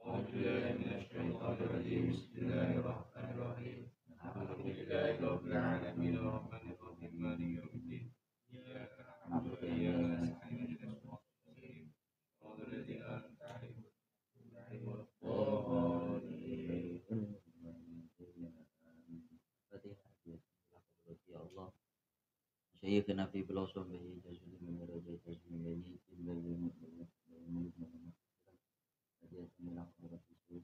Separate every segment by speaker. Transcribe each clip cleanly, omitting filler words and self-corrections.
Speaker 1: أعوذ بالله من الشيطان الرجيم بسم الله الرحمن الرحيم الحمد لله رب العالمين الرحمن الرحيم مالك يوم الدين إياك نعبد وإياك نستعين اهدنا الصراط المستقيم صراط الذين أنعمت عليهم غير المغضوب عليهم
Speaker 2: Ya Allah, Syekhna fi blossom bihi jazul min rajai jazul bihi illa lil mu'minin hadiah min akhir fi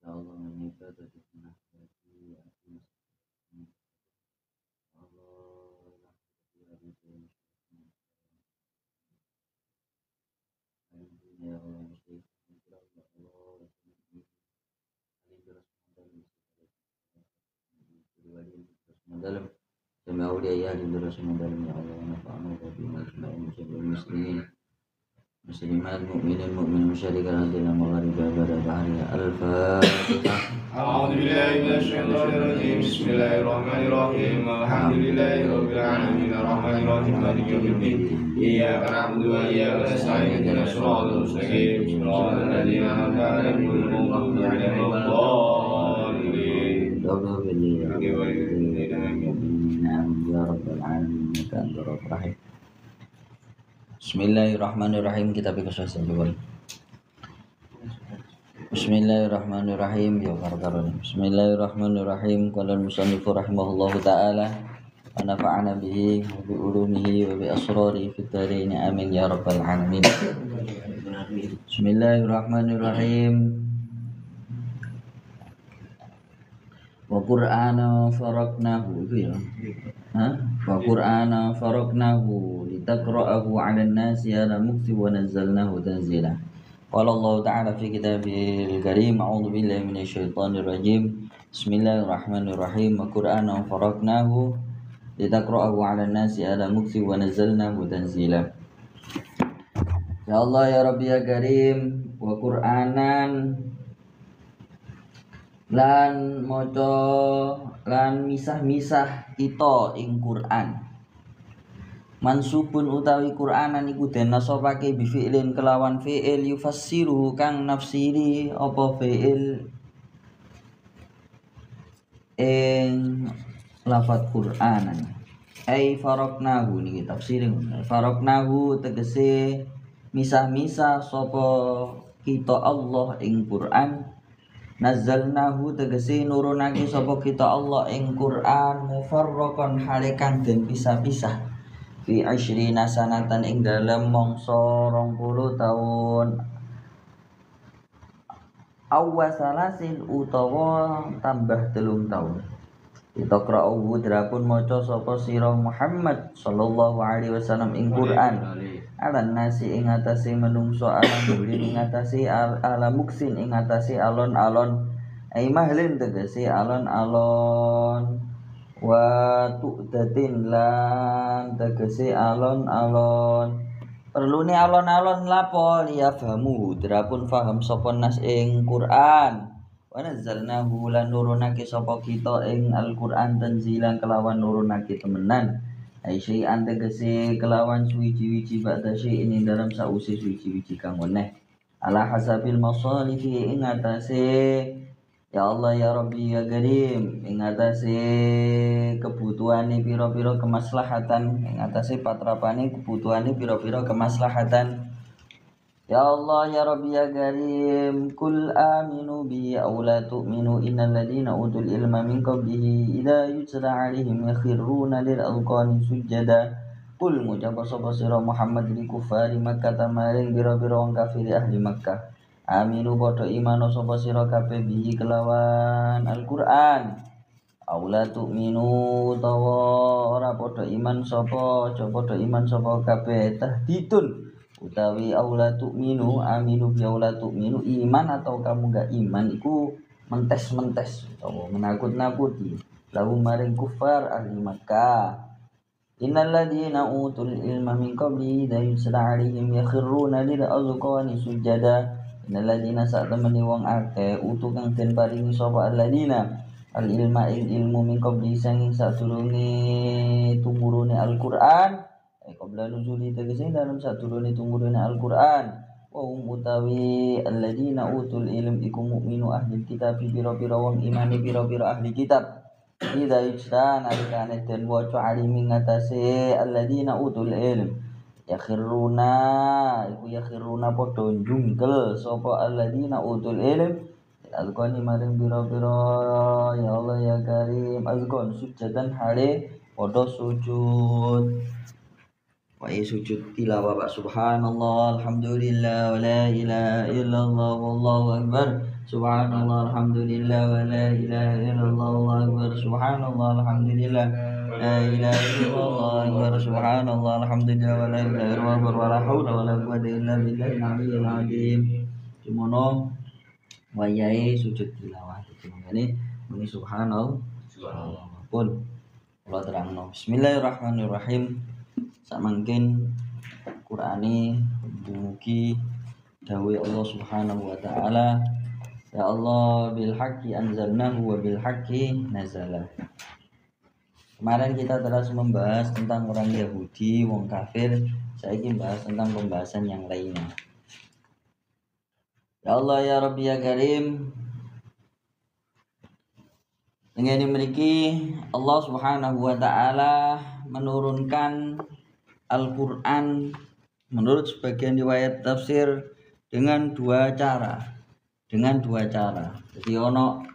Speaker 2: Ya Allah menyita dari senah dari dalam sama aulia di dalam dalam ya Allah nafa'ana wa bima muslimin muslimat mu'minin mu'min musyarikan hadina maghariba pada bahari al-fatihah.
Speaker 1: أعوذ بالله من الشيطان الرجيم بسم الله الرحمن الرحيم الحمد لله رب العالمين الرحمن الرحيم مالك يوم الدين إياك نعبد وإياك نستعين اهدنا الصراط المستقيم صراط الذين أنعمت عليهم غير المغضوب عليهم ولا الضالين.
Speaker 2: Bismillahirrahmanirrahim. Kita pikir saja. Bismillahirrahmanirrahim. Ya karkarun. Bismillahirrahmanirrahim. Qala al-musannifu rahimahullahu ta'ala wa nafa'ana bihi wa bi ulumihi wa bi asrarihi fid dharain amin ya rabbal alamin. Bismillahirrahmanirrahim. Wa Qur'ana faraqnahu itu ya. Wa Qur'ana faraqnahu litaqra'ahu 'alan nasi 'ala mukthi wa nazzalnahu tanzila. Qala Allah Ta'ala fi kitabil karim a'udzu billahi minasyaitonir rajim. Bismillahirrahmanirrahim. Wa Qur'ana faraqnahu litaqra'ahu 'alan nasi 'ala mukthi wa nazzalnahu tanzila. Ya Allah ya Rabbi ya Karim, wa Qur'anan lan maca lan misah-misah kita ing Quran. Mansubun utawi Qur'anan iku den nasabake bi fi'lin kelawan fi'il yufassiru kang nafsiri apa fi'il ing lafaz Qur'anan. Ai faraqnahu niki tafsirin. Faraqnahu tegese misah-misah sapa kita Allah ing Qur'an. Nazzalnahu tegese nurunake sapa kita Allah ing Quran mufarraqan halekan den pisah-pisah fi 20 sanatan ing dalem mangsa 20 taun awasalasin utawa tambah 3 taun. Kita kra'uhu drapun maca sapa sira Muhammad sallallahu alaihi wasallam ing Quran alan nasi ing atase menungso alam buli ing atase ala muksin ing atase alon-alon ai mahlin tegese alon-alon wa tu'datin lan tegese alon-alon perlune alon-alon lapo ya fahamu drapun faham sapa nas ing Quran wa nazzalnahu lan nurunake sapa kita ing Al-Qur'an tanzilan kelawan nurunake temenan. Aisyai tegese kelawan suwiji-wiji ba'da syai'in ing dalam sause suwiji-wiji kang weneh. Ala hasabil masalihi ing atase ya Allah ya Rabbi ya Karim ing atase kebutuhane pira-pira kemaslahatan ing atase patrapane kebutuhane pira-pira kemaslahatan. Ya Allah ya Rabbi ya Karim kul aminu bi aw la tu'minu innal ladina utul ilma min qablihi idza yutla 'alaihim yakhruna lil alqani sujada. Kul ngucap sapa sira Muhammad li kufari Makkah tamaring bira-bira wong kafir ahli Makkah. Aminu padha iman sapa sira kabeh bihi kelawan Al-Qur'an. Aw la tu'minu tawa ora padha iman sapa kabeh tahdidun utawi aula tu'minu aminu bi aula tu'minu iman atau kamu gak iman iku mentes-mentes atau menakut-nakuti lahum maring kufar ahli Makkah. Innal ladina utul ilma min qabli la yusla 'alaihim yakhruna lil azqani sujada. Innal ladina sak temene wong akeh utu kang den paringi sapa alladina al ilma ilmu min qabli sanging sadurunge tumurune Al-Qur'an qabla nuzuli tegese dalam sadurunge tumurune Al-Qur'an wa utawi alladzina utul ilm iku mukminu ahli kitab pira-pira wong imane pira-pira ahli kitab ida ijtan alikane den waca alimi ngatasé alladzina utul ilm yakhiruna padha njungkel sapa alladzina utul ilm alqani maring pira-pira ya Allah ya Karim alqon sujudan hale padha sujud wa sujud tilawah Pak subhanallah alhamdulillah wa la ilaha illallah wallahu akbar subhanallah alhamdulillah wa la ilaha illallah wallahu akbar subhanallah alhamdulillah la ilaha illallah akbar subhanallah alhamdulillah wa la ilaha illallah wa la haula wa la quwwata illa billahil aliyyil azim dimono wayahe sujud tilawah iki muni subhanallah pun kula terangno bismillahirrahmanirrahim samangkin Qur'ani dumugi dawuh Allah Subhanahu wa taala ya Allah bil haqqi anzalnahu wa bil haqqi nazala. Kemarin kita terus membahas tentang orang Yahudi, wong kafir. Saya ingin bahas tentang pembahasan yang lainnya. Ya Allah ya Rabbi ya Karim. Dengan memiliki Allah Subhanahu wa taala menurunkan Al-Qur'an menurut sebagian riwayat tafsir dengan dua cara. Jadi ono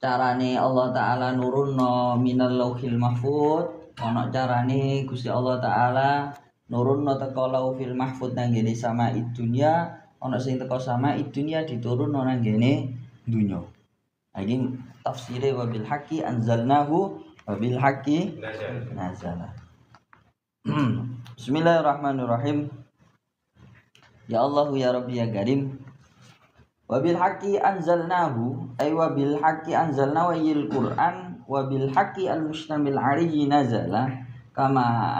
Speaker 2: carane Allah taala nurunno minal lauhil mahfuz, ono carane Gusti Allah taala nurunno teko lauhil mahfuz nang ngene sama dunya, ono sing teko sama dunya diturunno nang ngene dunya. Iki tafsire wa bil haqqi anzalnahu wa bil haqqi nazala. Bismillahirrahmanirrahim. Ya Allah ya Rabbi ya Karim. Wa bil haqqi anzalnahu ay wa bil haqqi anzalna wa yil Qur'an wa bil haqqi al mustamil alayhi nazala kama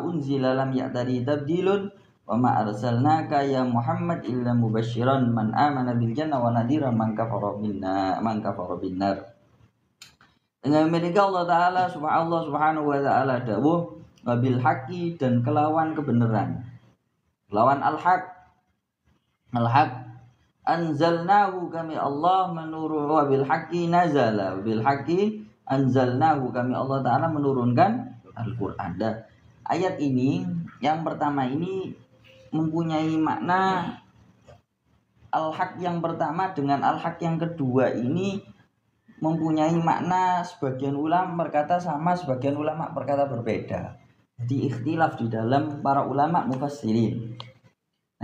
Speaker 2: unzila lam ya'tari tabdilun wa ma arsalnaka ya Muhammad illa mubasysyiran man amana bil jannah wa nadhiran man kafara binnar. Dengan mereka Allah taala subhanahu wa taala dawuh wabil haqqi dan kelawan kebenaran. Kelawan al-haq anzalnahu kami Allah menurun wabil haqqi nazala wabil haqqi anzalnahu kami Allah taala menurunkan Al-Qur'an. Ayat ini yang pertama ini mempunyai makna al-haq yang pertama dengan al-haq yang kedua ini mempunyai makna sebagian ulama berkata sama, sebagian ulama berkata berbeda. Jadi ikhtilaf di dalam para ulama mufassirin.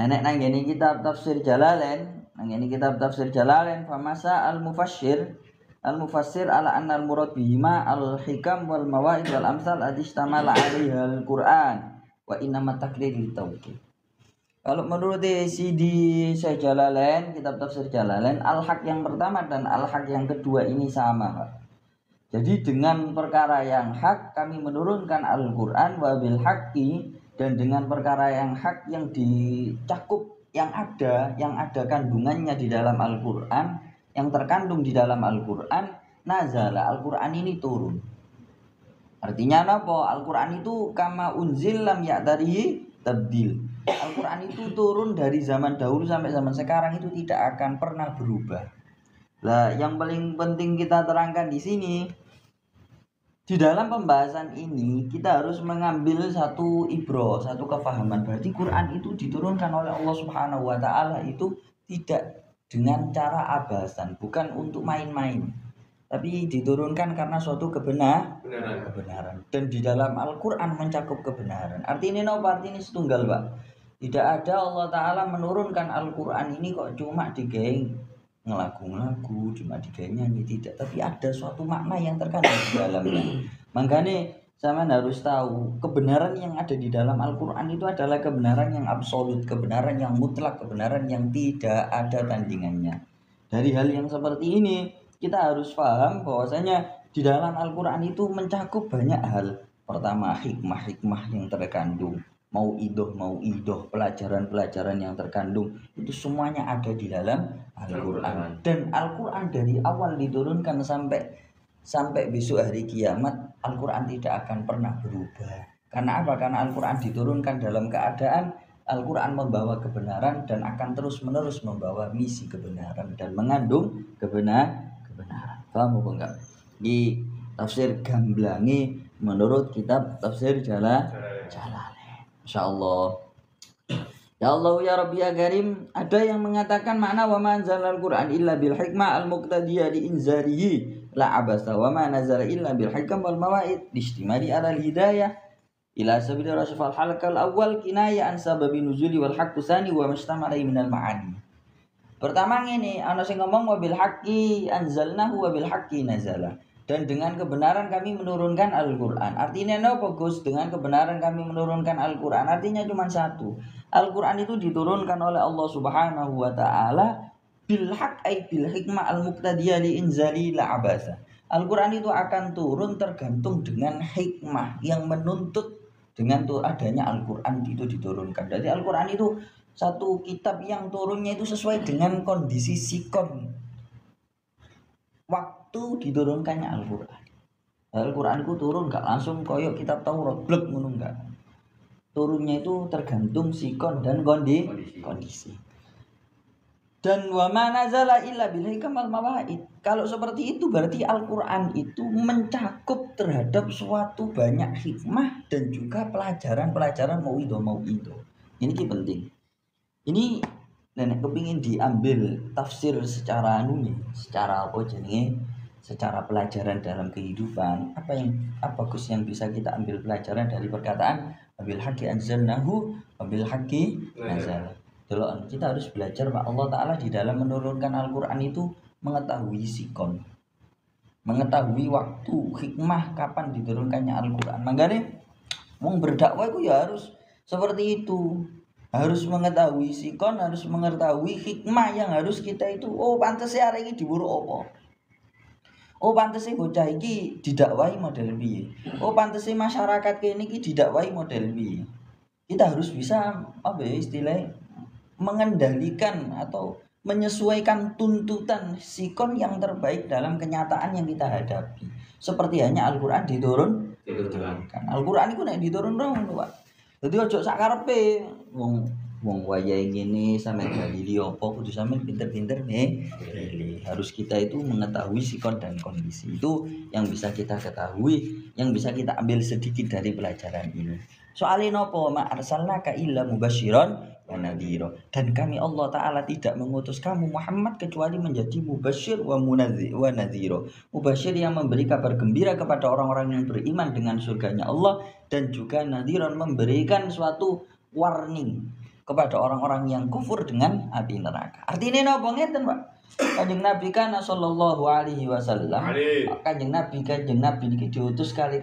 Speaker 2: Nek nang ngene kitab tafsir Jalalain, famasa al-mufassir ala anna al-murad bihima al-hikam wal mawaid wal amsal adistamala 'alaiha al-Qur'an wa innamat takrir litawqid. Kalau menurut Sidi Syekh Jalalain, kitab tafsir Jalalain, al-haq yang pertama dan al-haq yang kedua ini sama. Jadi dengan perkara yang hak kami menurunkan Al-Qur'an wa bil haqqi dan dengan perkara yang hak yang dicakup yang ada kandungannya di dalam Al-Qur'an, yang terkandung di dalam Al-Qur'an, nazala Al-Qur'an ini turun. Artinya apa? Al-Qur'an itu kama unzil lam ya'tarihi tabdil. Al-Qur'an itu turun dari zaman dahulu sampai zaman sekarang itu tidak akan pernah berubah. Lah, yang paling penting kita terangkan di sini, di dalam pembahasan ini kita harus mengambil satu ibro, satu kefahaman. Berarti Quran itu diturunkan oleh Allah Subhanahu wa taala itu tidak dengan cara abasan, bukan untuk main-main. Tapi diturunkan karena suatu kebenaran. Dan di dalam Al-Qur'an mencakup kebenaran. Artinya apa? Artinya setunggal, Pak. Tidak ada Allah taala menurunkan Al-Qur'an ini kok cuma digawe ngelagu-ngelagu, cuma digawe nyanyi, tidak, tapi ada suatu makna yang terkandung di dalamnya. Makanya sama harus tahu kebenaran yang ada di dalam Al-Qur'an itu adalah kebenaran yang absolut, kebenaran yang mutlak, kebenaran yang tidak ada tandingannya. Dari hal yang seperti ini kita harus paham bahwasanya di dalam Al-Qur'an itu mencakup banyak hal. Pertama, hikmah-hikmah yang terkandung, mau idoh, pelajaran-pelajaran yang terkandung, itu semuanya ada di dalam Al-Qur'an. Dan Al-Qur'an dari awal diturunkan sampai sampai besok hari kiamat Al-Quran tidak akan pernah berubah. Karena apa? Karena Al-Quran diturunkan dalam keadaan Al-Quran membawa kebenaran dan akan terus-menerus membawa misi kebenaran dan mengandung kebenaran. Paham apa enggak? Di tafsir Gamblangi menurut kitab tafsir Jalalain. Insyaallah. Ya Allah ya Rabbi ya Karim, ada yang mengatakan makna wa ma anzalal Qur'an illa bil hikmah al muqtadiyah li inzarihi la abasa wa ma nazala illa bil hikam wal mawaid listimali ala al hidayah ila sabili rasul al halqal awal kinaya an sababi nuzuli wal haqqu sani wa mastamala min al ma'ani. Pertama ini ana sing ngomong wa bil haqqi anzalnahu wa bil haqqi nazala. Dan dengan kebenaran kami menurunkan Al-Quran. Artinya apa Gus? Dengan kebenaran kami menurunkan Al-Quran. Artinya cuma satu. Al-Quran itu diturunkan oleh Allah Subhanahu wa ta'ala bil haq ay bil hikmah al-muqtadiyah li inzali la abasa. Al-Quran itu akan turun tergantung dengan hikmah yang menuntut dengan adanya Al-Quran itu diturunkan. Jadi Al-Quran itu satu kitab yang turunnya itu sesuai dengan kondisi sikon waktu diturunkannya Al-Quran. Al-Quran itu turun gak langsung koyok kitab Taurat blek ngono enggak. Turunnya itu tergantung sikon dan kondisi. Dan wa ma nazala illa bil hikam wal mawaid. Kalau seperti itu berarti Al-Quran itu mencakup terhadap suatu banyak hikmah dan juga pelajaran-pelajaran mauidho. Ini penting. Ini nenek kepingin diambil tafsir secara secara apa jenenge, secara pelajaran dalam kehidupan. Apa Gus yang bisa kita ambil pelajaran dari perkataan bil haqqi anzalnahu wa bil haqqi nazala. Kita harus belajar Pak Allah Ta'ala di dalam menurunkan Al-Quran itu mengetahui sikon, mengetahui waktu, hikmah kapan diturunkannya Al-Quran. Makanya wong berdakwah itu ya harus seperti itu. Harus mengetahui sikon, harus mengetahui hikmah yang harus kita itu. Oh pantasnya hari ini diburu apa? Oh pantasnya bocah ini didakwahi model piye? Oh pantasnya masyarakat ini didakwahi model piye? Kita harus bisa apa ya istilahnya mengendalikan atau menyesuaikan tuntutan sikon yang terbaik dalam kenyataan yang kita hadapi. Seperti hanya Al-Quran diturunkan. Al-Quran itu nek diturun dong, Pak. Jadi ojo sak karepe wong wayahe ngene sampe Galileo apa kudu sampean pinter-pinter nih. Harus kita itu mengetahui sikon dan kondisi. Itu yang bisa kita ketahui, yang bisa kita ambil sedikit dari pelajaran ini. Soalnya nopo ma arsalnaka illa mubasyiran wa nadhira. Dan kami Allah Ta'ala tidak mengutus kamu Muhammad kecuali menjadi mubasyir wa nadhira. Mubasyir yang memberi kabar gembira kepada orang-orang yang beriman dengan surganya Allah, dan juga nadhiran memberikan suatu warning kepada orang-orang yang kufur dengan api neraka. Artinya nopo ngeten Pak? Kanjeng Nabi kan sallallahu alaihi wasallam, kanjeng Nabi niki diutus kali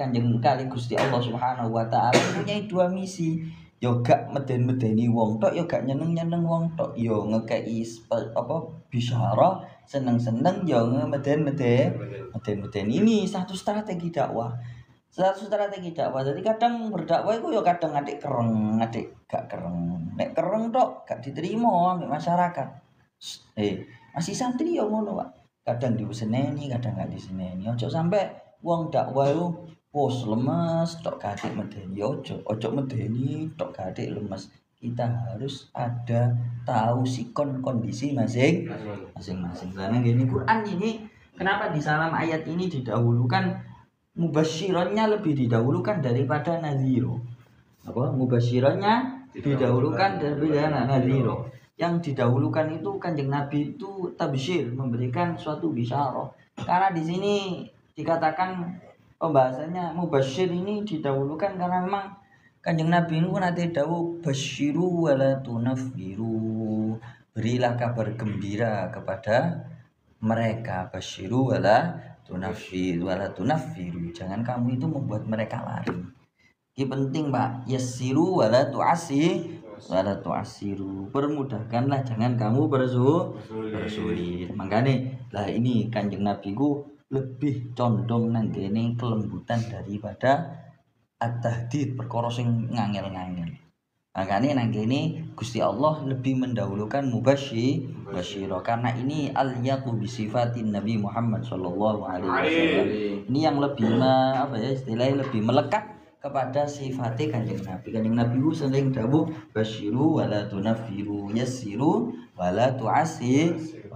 Speaker 2: Gusti Allah Subhanahu wa taala punya dua misi. Yo gak meden-medeni wong tok, yo gak nyeneng-nyeneng wong tok, yo ngekei apa bisyarah, seneng-seneng, yo meden-meden. Ini satu strategi dakwah. Jadi kadang berdakwah itu yo kadang adik gak kereng. Nek kereng tok gak diterima ambek masyarakat. Masih santri ya ngono, Pak. Kadang diseneni, kadang gak diseneni. Ojo sampai wong dakwah itu lemes tok gadik medeni. Ojo medeni tok gadik lemes. Kita harus ada tahu sikon kondisi masing-masing. Karena gini Quran ini kenapa di salam ayat ini didahulukan mubasyirannya lebih didahulukan daripada nadhiro. Apa? Mubasyirannya didahulukan daripada nadhiro. Yang didahulukan itu Kanjeng Nabi itu tabsyir, memberikan suatu bisyarah. Karena di sini dikatakan pembahasannya mubasyir ini didahulukan karena memang Kanjeng Nabi itu nanti dawuh basyiru wala tunaffiru. Berilah kabar gembira kepada mereka, basyiru wala tunaffiru. Jangan kamu itu membuat mereka lari. Ini penting Pak. Yassiru wala tu'assiru. Permudahkanlah, jangan kamu bersulit. Makanya lah ini Kanjeng Nabi ku lebih condong nang kene kelembutan daripada at-tahdid, perkara sing ngangel-ngangel. Makanya nang kene Gusti Allah lebih mendahulukan mubasyir karena ini al-yaqu bi sifatin Nabi Muhammad sallallahu alaihi wasallam. Ini yang lebih istilahnya lebih melekat kepada sifatnya Kanjeng Nabi. Kanjeng Nabi ku sering dawuh basyiru wala tunaffiru, yassiru wala tu'assiru.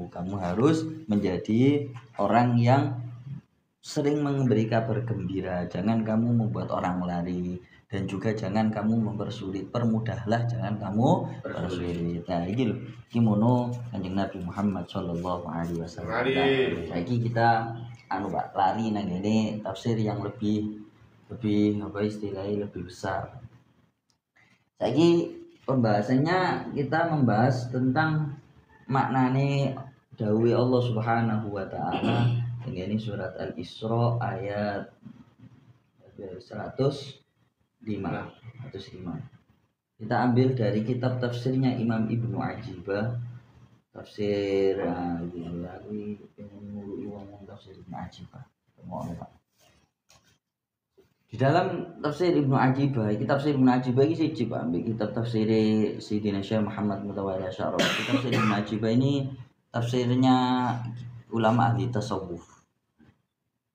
Speaker 2: Kamu harus menjadi orang yang sering memberi kabar gembira, jangan kamu membuat orang lari, dan juga jangan kamu mempersulit, permudahlah, jangan kamu persulit. Nah, ini loh, kimono Kanjeng Nabi Muhammad sallallahu alaihi wasallam. Saiki kita Pak lari nang ini tafsir yang lebih apa istilahnya lebih besar. Saiki pembahasannya kita membahas tentang maknane dawuh Allah Subhanahu wa taala. Ini surat Al-Isra ayat 105. Kita ambil dari kitab tafsirnya Imam Ibnu Ajibah, tafsir tafsir Ibnu Ajibah. Di dalam tafsir Ibnu Ajibah, kitab tafsir Ibnu Ajibah ini siji Pak, ambil kitab tafsir Sayyidina Syekh Muhammad Mutawalli Asy'ari. Kitab tafsir Ibnu Ajibah ini tafsirnya ulama ahli tasawuf.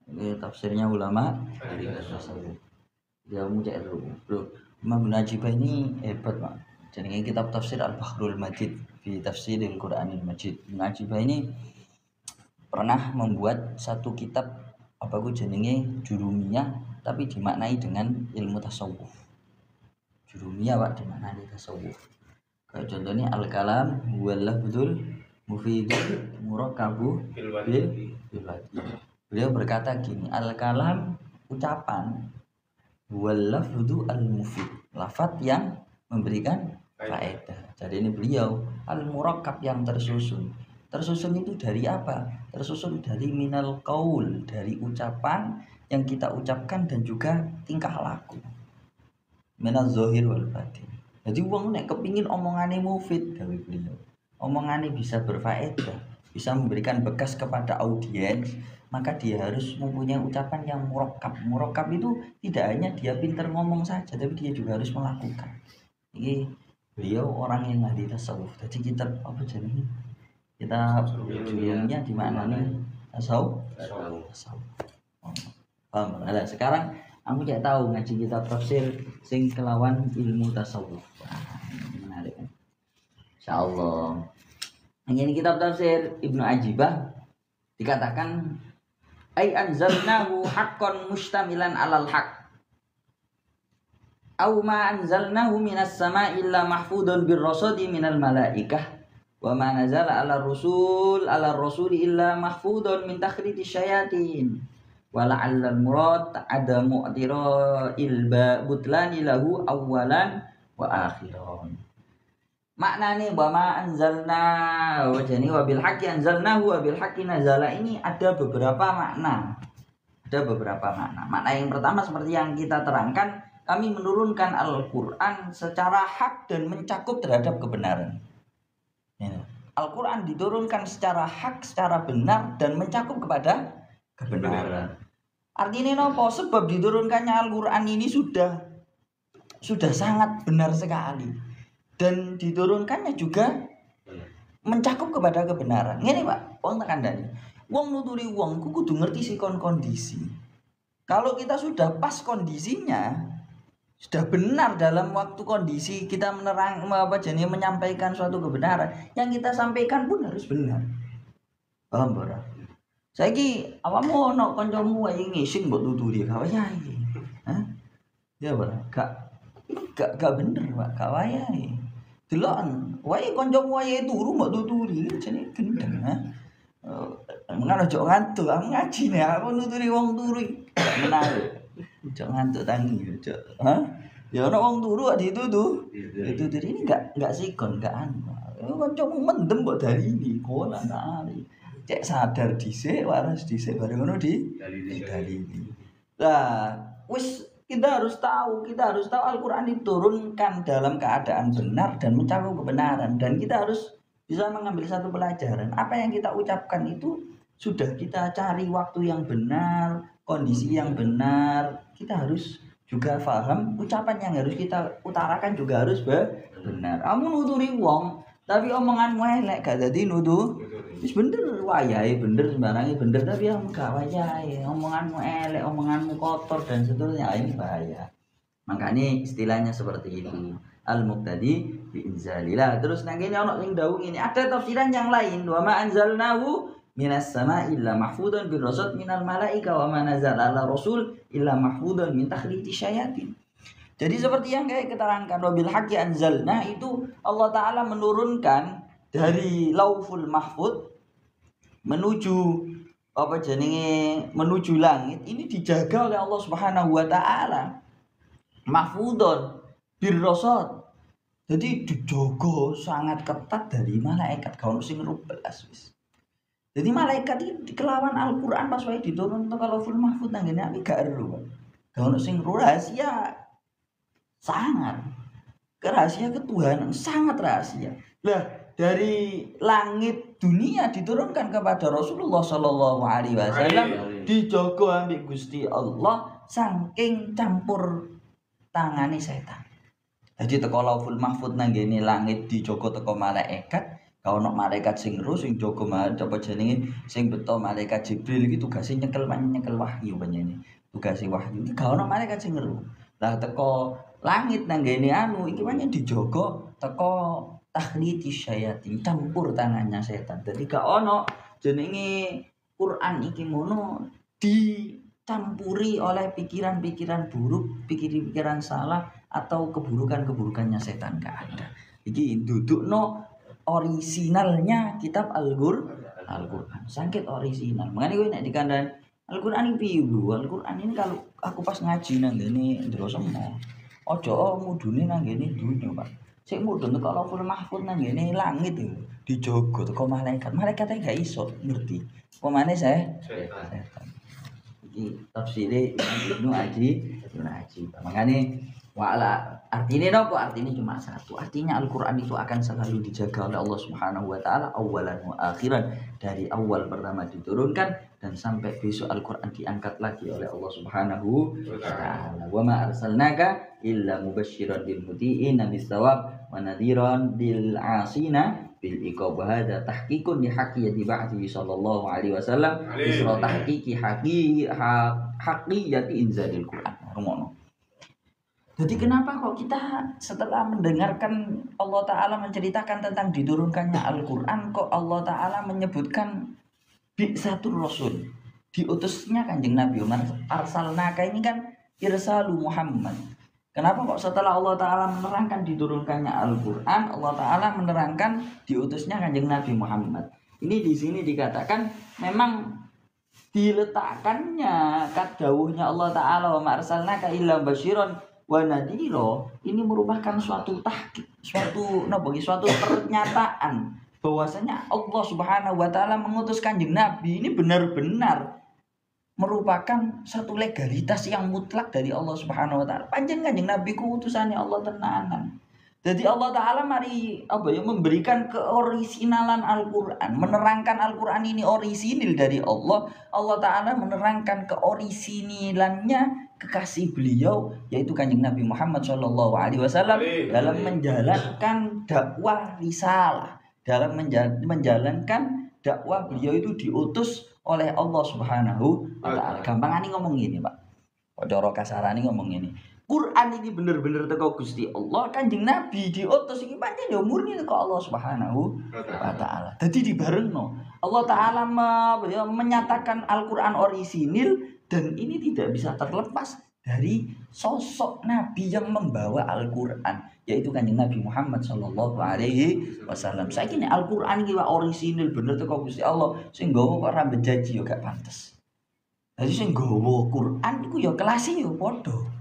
Speaker 2: Ini tafsirnya ulama ahli tasawuf. Dia muncul dulu. Imam Ibnu Ajibah ini hebat Pak. Jadi kitab tafsir Al-Bahrul Majid fi Tafsiril Qur'anil Majid. Ibnu Ajibah ini pernah membuat satu kitab jenenge jurumiyah tapi dimaknai dengan ilmu tasawuf. Jurumiyah Pak dimaknai tasawuf. Kayak contohnya al-kalam wal lafzul mufidul murakkabu bil wadi. Beliau berkata gini, al-kalam ucapan wal lafzu al-mufid, lafaz yang memberikan faedah. Jadi ini beliau al-murakkab yang tersusun. Tersusun itu dari apa? Tersusun dari minal qaul, dari ucapan yang kita ucapkan dan juga tingkah laku. Minaz zahir wal batin. Jadi wong nek kepingin omongane mufid gawe beliau. Omongane bisa berfaedah, bisa memberikan bekas kepada audiens, maka dia harus mempunyai ucapan yang murakkab. Murakkab itu tidak hanya dia pintar ngomong saja, tapi dia juga harus melakukan. Ini beliau orang yang ahli tasawuf. Jadi kitab apa jadi? Kita judulnya di mana nih? Tasawuf. Nah, sekarang aku tidak tahu ngaji kitab tafsir sing kelawan ilmu tasawuf. Menarik kan? Insyaallah. Ini kitab tafsir Ibnu Ajibah dikatakan ay anzalnahu haqqan mustamilan alal haqq aw ma anzalnahu minas sama'i illa mahfudun birrasadi minal malaikah wa ma nazala ala rasuli illa mahfudun min takhriti syayatin wa la'allal murad ada mu'tira ilba butlani lahu awalan wa akhiran. Maknanya bahwa anzalna wajani wabil haqqi anzalnahu wabil haqqi nazala ini ada beberapa makna. Makna yang pertama seperti yang kita terangkan, kami menurunkan Al-Qur'an secara hak dan mencakup terhadap kebenaran. Al-Qur'an diturunkan secara hak, secara benar dan mencakup kepada kebenaran. Artinya apa? Sebab diturunkannya Al-Qur'an ini sudah sangat benar sekali. Dan diturunkannya juga mencakup kepada kebenaran. Ngene Pak, wong tak kandhani. Wong nuturi wong kudu ngerti sikon kondisi. Kalau kita sudah pas kondisinya, sudah benar dalam waktu kondisi kita menyampaikan suatu kebenaran, yang kita sampaikan pun harus benar. Paham ora? Saiki awamu ono kancamu wae ngising mbok tuturi gawe iki. Hah? Ya ora? Gak bener Pak, gak wayahe. Deloken, wae kancamu wae turu mbok tuturi, jenenge gendeng, ha. Mengan ojo ngantuk, aku ngaji nih, aku nuturi wong turu. Gak menarik. Ojo ngantuk tangi, ojo. Hah? Ya ono wong turu kok ditutu. Dituturi ini enggak sikon, enggak anu. Kancamu mendem mbok dari ini, kola nari. Cek sadar dhisik, waras dhisik bareng ngono dalili. Lah, wis kita harus tahu Al-Qur'an diturunkan dalam keadaan benar dan mencakup kebenaran, dan kita harus bisa mengambil satu pelajaran. Apa yang kita ucapkan itu sudah kita cari waktu yang benar, kondisi yang benar. Kita harus juga paham ucapan yang harus kita utarakan juga harus benar. Kamu nuturi wong, tapi omonganmu elek gak dadi nuduh. Wis bener wayahe bener sembarange bener tapi kamu gak wayahe, omonganmu elek, omonganmu kotor dan seterusnya ini bahaya. Makanya istilahnya seperti itu. Al-muqtadi bi inzalillah. Terus nang kene ana sing dawuh ngene, ada tafsiran yang lain, wa ma anzalnahu minas sama'i illa mahfudun bir rasad minal malaika wa ma nazala ala rasul illa mahfudun min takhliti syayatin. Jadi seperti yang kayak keterangkan wabil haqqi anzalna itu Allah taala menurunkan dari Lauful Mahfud menuju apa jenenge menuju langit ini dijaga oleh Allah Subhanahu wa taala. Mahfudun bir rasad. Jadi dijogo sangat ketat dari malaikat kalau sing rubelas wis. Jadi malaikat itu kelawan Al-Qur'an pas wae diturun to kalau full mahfud nang ngene iki gak ero. Gak ono sing rahasia. Sangat. Rahasia ketuhanan sangat rahasia. Lah dari langit dunia diturunkan kepada Rasulullah sallallahu alaihi wasallam dijogo ambek Gusti Allah saking campur tangane setan. Jadi teko Lauful Mahfud nang ngene langit dijogo teko malaikat. Kalau ono malaikat sing ru sing jaga apa jenenge sing beto malaikat Jibril iki tugase nyekel wahyu panjenengan. Tugase wahyu iki gak ono malaikat sing ru. Lah teko langit nang ngene anu iki panjenengan dijaga teko takhliti syayatin campur tangannya setan. Dadi gak ono jenenge Quran iki mono dicampuri oleh pikiran-pikiran buruk, pikiran-pikiran salah atau keburukan-keburukannya setan gak ada. Iki dudukno orisinalnya kitab Al-Qur'an. Sakit orisinal. Makanya gue nek dikandani Al-Qur'an iki piye Al-Qur'an ini kalau aku pas ngaji nang ngene ndroso mo. Aja mudune nang ngene dunya, Pak. Sik mudun teko Lauful Mahfud nang ngene langit lho. Dijogo teko malaikat. Malaikate gak iso ngerti. Pemane setan. Iki tafsire Ibnu Aji. Makane wala artinya apa? Artinya cuma satu. Artinya Al-Qur'an itu akan selalu dijaga oleh Allah Subhanahu wa taala awalan wa akhiran, dari awal pertama diturunkan dan sampai besok Al-Qur'an diangkat lagi oleh Allah Subhanahu wa taala. Wa ma arsalnaka illa mubasysyiran bil muti'ina bis-shawab wa nadhiran bil 'asina bil iqab. Hadza tahqiqun li haqqiyati ba'thi sallallahu alaihi wasallam isra tahqiqi haqqiyati inzalil Qur'an. Rumono. Jadi kenapa kok kita setelah mendengarkan Allah Ta'ala menceritakan tentang diturunkannya Al-Quran, kok Allah Ta'ala menyebutkan bi'satur rasul, diutusnya kanjeng Nabi Umar, arsalnaka ini kan irsalu Muhammad. Kenapa kok setelah Allah Ta'ala menerangkan diturunkannya Al-Quran, Allah Ta'ala menerangkan diutusnya kanjeng Nabi Muhammad. Ini di sini dikatakan memang diletakkannya dawuhnya Allah Ta'ala wa ma'arsalnaka illa basyiran wa nadhira ini merupakan suatu tahqiq, suatu pernyataan bahwasanya Allah Subhanahu wa taala mengutus kanjeng Nabi ini benar-benar merupakan satu legalitas yang mutlak dari Allah Subhanahu wa taala. Panjen kanjeng Nabi ku utusannya Allah tenanan. Jadi Allah Ta'ala memberikan keorisinalan Al-Quran, menerangkan Al-Quran ini orisinil dari Allah. Allah Ta'ala menerangkan keorisinilannya kekasih beliau, yaitu kanjeng Nabi Muhammad SAW dalam menjalankan dakwah risalah, dalam menjalankan dakwah beliau itu diutus oleh Allah Subhanahu wa taala. Gampangane ngomong gini, Pak. Cara kasarane ngomong gini. Quran ini bener-bener teko Gusti Allah, kanjeng Nabi diutus iki pancen ya murni teko Allah Subhanahu wa taala. Dadi dibarengno. Allah Taala menyatakan Al-Qur'an orisinil dan ini tidak bisa terlepas dari sosok Nabi yang membawa Al-Qur'an, yaitu kanjeng Nabi Muhammad sallallahu alaihi wasallam. Saiki nek Al-Qur'an iki wae orisinil bener teko Gusti Allah, sing nggawa kok ora bejaji yo gak pantes. Dadi sing nggawa Quran iku yo kelase yo padha.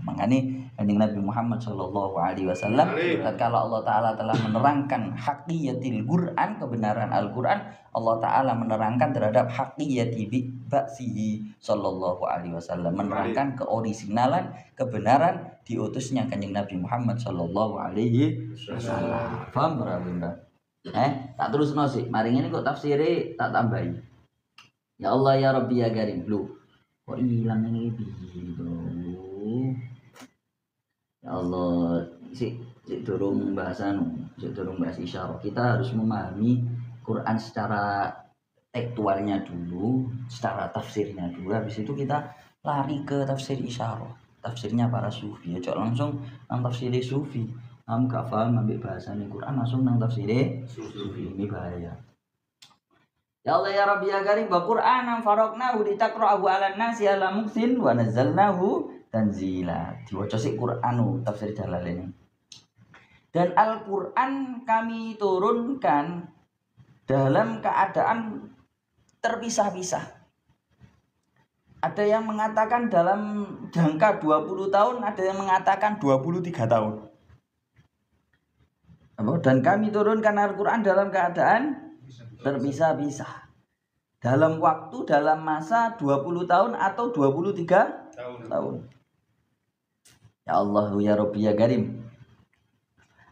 Speaker 2: Makanya kanjeng Nabi Muhammad sallallahu alaihi wasallam tatkala Allah Taala telah menerangkan haqiyatil Quran, kebenaran Al-Quran, Allah Taala menerangkan terhadap haqiyati ba'sihi sallallahu alaihi wasallam, menerangkan keorisinalan kebenaran diutusnya kanjeng Nabi Muhammad sallallahu alaihi wasallam. Paham ora Bunda? Tak terusno sih. Mari ngene kok tafsire tak tambahi. Ya Allah ya Rabbi ya Karim. Kok hilang ini gitu. Ya Allah, si durung bahasa durung bahas isyarah. Kita harus memahami Quran secara tekstualnya dulu, secara tafsirnya dulu. Habis itu kita lari ke tafsir isyarah, tafsirnya para sufi. Ya cok langsung nang tafsir sufi. Kamu gak paham ambil bahasanya Quran langsung nang tafsir sufi. Ini bahaya. Ya Allah ya Rabbi ya Karim wa Qur'anan faraqnahu litaqra'ahu 'alan nasi 'ala muksin wa nazzalnahu tanzila. Diwaca sik Qur'anu tafsir Jalalain. Dan Al-Qur'an kami turunkan dalam keadaan terpisah-pisah. Ada yang mengatakan dalam jangka 20 tahun, ada yang mengatakan 23 tahun. Dan kami turunkan Al-Qur'an dalam keadaan terpisah-pisah. Dalam waktu, dalam masa 20 tahun atau 23 tahun. Ya Allah ya Rabbi ya Karim.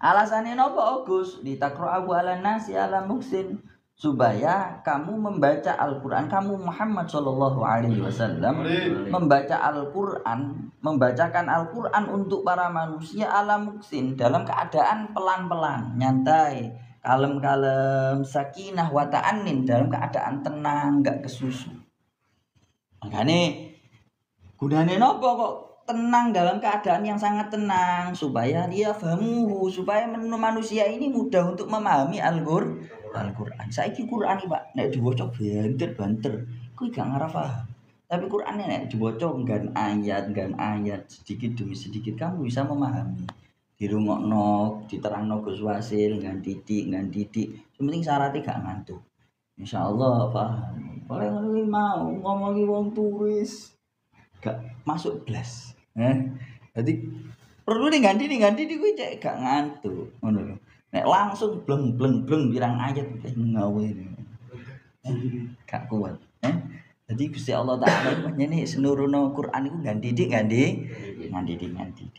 Speaker 2: Alasannya napa Agus? Litaqra'ahu 'alan nasi 'ala muksin. Supaya kamu membaca Al-Qur'an, kamu Muhammad sallallahu alaihi wasallam membaca Al-Qur'an, membacakan Al-Qur'an untuk para manusia 'ala muksin dalam keadaan pelan-pelan, nyantai, kalem-kalem, sakinah wa ta'annin, dalam keadaan tenang, enggak kesusu. Makanya gunane napa kok tenang dalam keadaan yang sangat tenang, supaya dia fahamuhu, supaya manusia ini mudah untuk memahami Al-Qur'an. Saiki Qur'an iki Pak nek diwaca banter kuwi gak ngarah paham. Tapi Qur'an nek diwaca nggan ayat sedikit demi sedikit kamu bisa memahami. Dirungokno, diterangno Gus Wasil ngan titik. Penting syaratnya gak ngantuk. Insyaallah paham. Oleh ngono mau ngomongi wong turis gak masuk blas. Jadi perlu ganti kuwi cek gak ngantuk. Ngono lho. Nek langsung bleng pirang ayat ngawe. Gak kuat. Jadi Gusti Allah Ta'ala nyene seluruhno Quran iku ganti.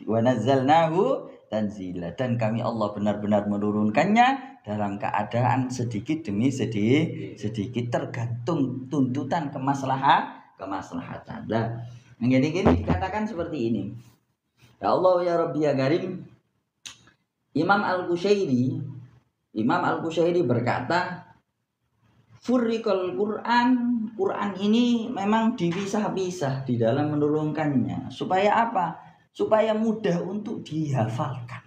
Speaker 2: Wa nazzalnahu tanzila, dan kami Allah benar-benar menurunkannya dalam keadaan sedikit demi sedikit tergantung tuntutan kemaslahatan. Nah, gini dikatakan seperti ini. Ya Allah ya Rabbi ya Karim. Imam Al-Qushairi berkata, Furriqal Quran ini memang dipisah-pisah di dalam menurunkannya. Supaya apa? Supaya mudah untuk dihafalkan.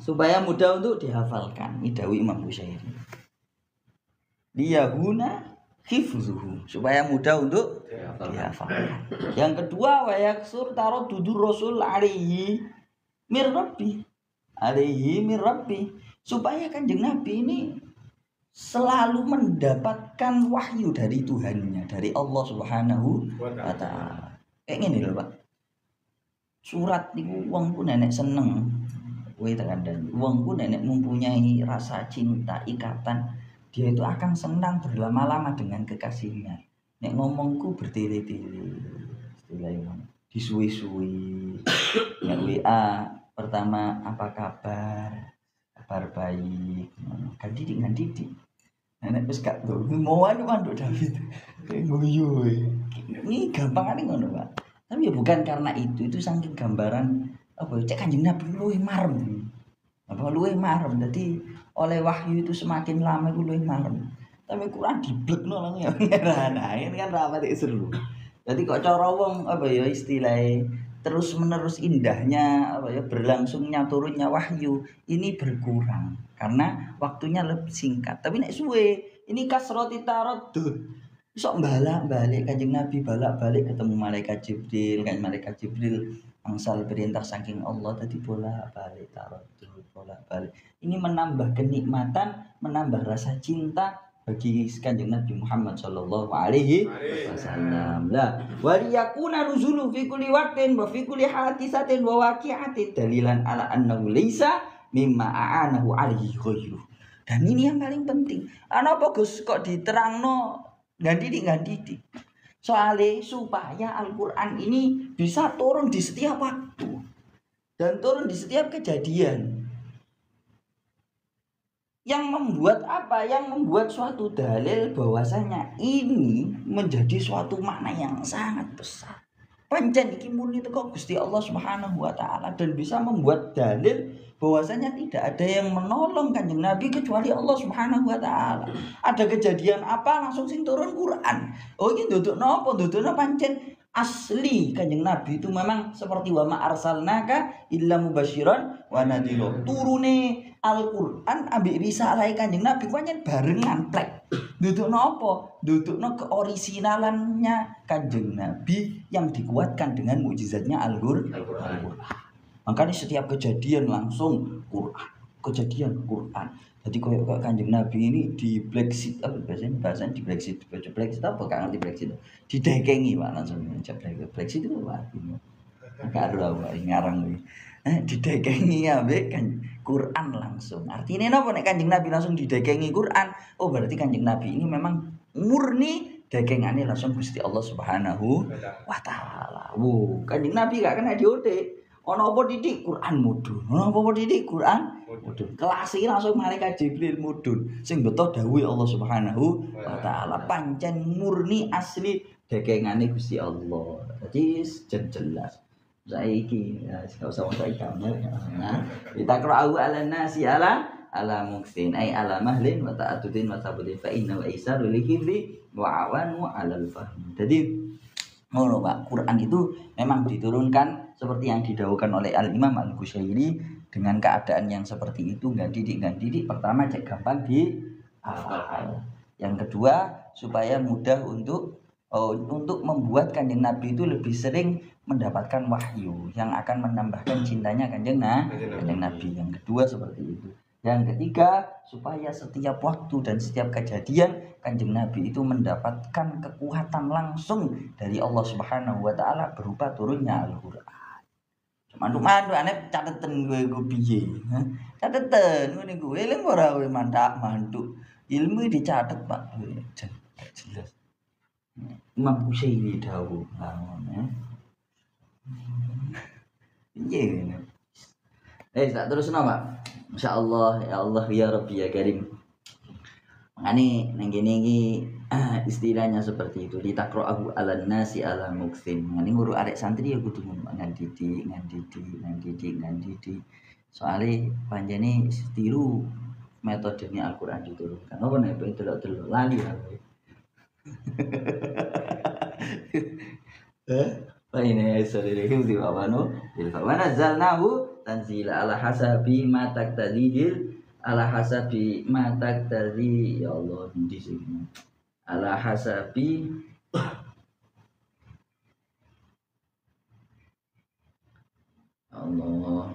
Speaker 2: Supaya mudah untuk dihafalkan. Ini dawuh Imam Qushairi. Liyahuna hifzuhu, supaya mudah untuk dihafalkan. Yang kedua, wa yaksur taraddudur Rasul alaihi mir rabbi, supaya Kanjeng Nabi ini selalu mendapatkan wahyu dari Tuhannya, dari Allah Subhanahu wa taala. Kayak ngene lho, Pak. Surat niku wong ku nenek seneng. Kowe terkadang wong ku nenek mempunyai rasa cinta, ikatan, dia itu akan senang berlama-lama dengan kekasihnya. Nek ngomongku bertele-tele, istilahnya disuwi-suwi. Nek WA pertama apa kabar baik, kan didik. Nek wis gak mau manduk David. Guyu. Ini gampangane ngono, Pak. Tapi ya bukan karena itu saking gambaran apa cek Kanjeng Nabi luwih marem. Luwih marem. Dadi oleh wahyu itu semakin lama iku luwih marem. Tapi Quran diblekno nang ya akhir kan rapat seru. Jadi kok cara wong istilahnya terus-menerus indahnya berlangsungnya turunnya wahyu ini berkurang karena waktunya lebih singkat. Tapi nek suwe ini kasroti taraddud. Sok balik Kanjeng Nabi balik ketemu malaikat Jibril, kan malaikat Jibril angsal perintah saking Allah tadi bolak-balik taraddud, bolak-balik. Ini menambah kenikmatan, menambah rasa cinta bagi Kanjeng Nabi Muhammad sallallahu alaihi wasallam. Lah, wa liyakuna nuzulu fi kulli waqtin wa fi kulli hadisatin wa waqi'atin dalilan ala annahu laisa mimma a'anahu alaihi ghairu. Dan ini yang paling penting. Apa Gus kok diterangno ganti. Soalnya supaya Al-Qur'an ini bisa turun di setiap waktu dan turun di setiap kejadian. Yang membuat apa? Yang membuat suatu dalil bahwasanya ini menjadi suatu makna yang sangat besar. Pancen iki murni teko Gusti Allah Subhanahu wa taala dan bisa membuat dalil bahwasanya tidak ada yang menolong Kanjeng Nabi kecuali Allah Subhanahu wa taala. Ada kejadian apa langsung sing turun Quran. Oh iki nduduk napa? Ndudukna pancen asli Kanjeng Nabi itu memang seperti wa ma arsalnaka illa mubasyiran wa nadhira. Turune Al-Qur'an ambek risalah Kanjeng Nabi pancen barengan plek. Ndudukno apa? Ndudukno keorisinalannya Kanjeng Nabi yang dikuatkan dengan mukjizatnya Al-Qur'an. Makanya setiap kejadian langsung Quran, kejadian Quran. Jadi kayak Kanjeng Nabi ini di Brexit apa bahasanya di Brexit, baca Brexit apa gak ngerti Brexit. Didekengi Pak langsung Brexit itu apa artinya? Enggak ada apa ngarang iki. Didekengi ambek kan Quran langsung. Artinya napa nek Kanjeng Nabi langsung didekengi Quran? Oh berarti Kanjeng Nabi ini memang murni dekengane langsung Gusti Allah Subhanahu wa taala. Kanjeng Nabi gak kena diotek. Ono apa didik Quran mudun. Ono apa didik Quran mudun. Kelas iki langsung malaikat Jibril mudun. Sing beto dawuh Allah Subhanahu wa taala pancen murni asli dekengane Gusti Allah. Jadi jelas. Saiki ya gak usah waca kamar. Nah, kita qra'u ala nasi ala muksin ay ala mahlin wa ta'addudin wa sabudin fa inna wa isaru lihidri wa awanu alal fahm. Jadi ngono Pak, Quran itu memang diturunkan seperti yang didhawuhkan oleh Al-Imam Al-Qusyairi dengan keadaan yang seperti itu enggak didik. Pertama cek gampang dihafal. Yang kedua supaya mudah untuk membuat Kanjeng Nabi itu lebih sering mendapatkan wahyu yang akan menambahkan cintanya Kanjeng Nabi. Yang kedua seperti itu. Yang ketiga, supaya setiap waktu dan setiap kejadian Kanjeng Nabi itu mendapatkan kekuatan langsung dari Allah Subhanahu wa taala berupa turunnya Al-Qur'an. Mantuk-mantuk aneh catetan gue piye. Catetan ngene gue eling ora kowe mantuk. Ilmu dicatet Pak. Jelas. Imam Qusyairi dawuh ngono. Iya. Tak terusno Pak. Masyaallah ya Allah ya Rabbi ya Karim. Makane nang kene iki istilahnya seperti itu ditakra'ahu 'alan nasi ala muksin. Ngene nguru arek santri ya kudu ngandidi. Soale panjene tiru metodenya Al-Qur'an diturunkan. Apa nek delok-delok lali ya. Fa ini sarihi di bawano bil fa nazzalnahu tanzila ala hasabi ma taqtadihil ala hasabi ma taqtadi ya Allah di sini ala hasabi Allah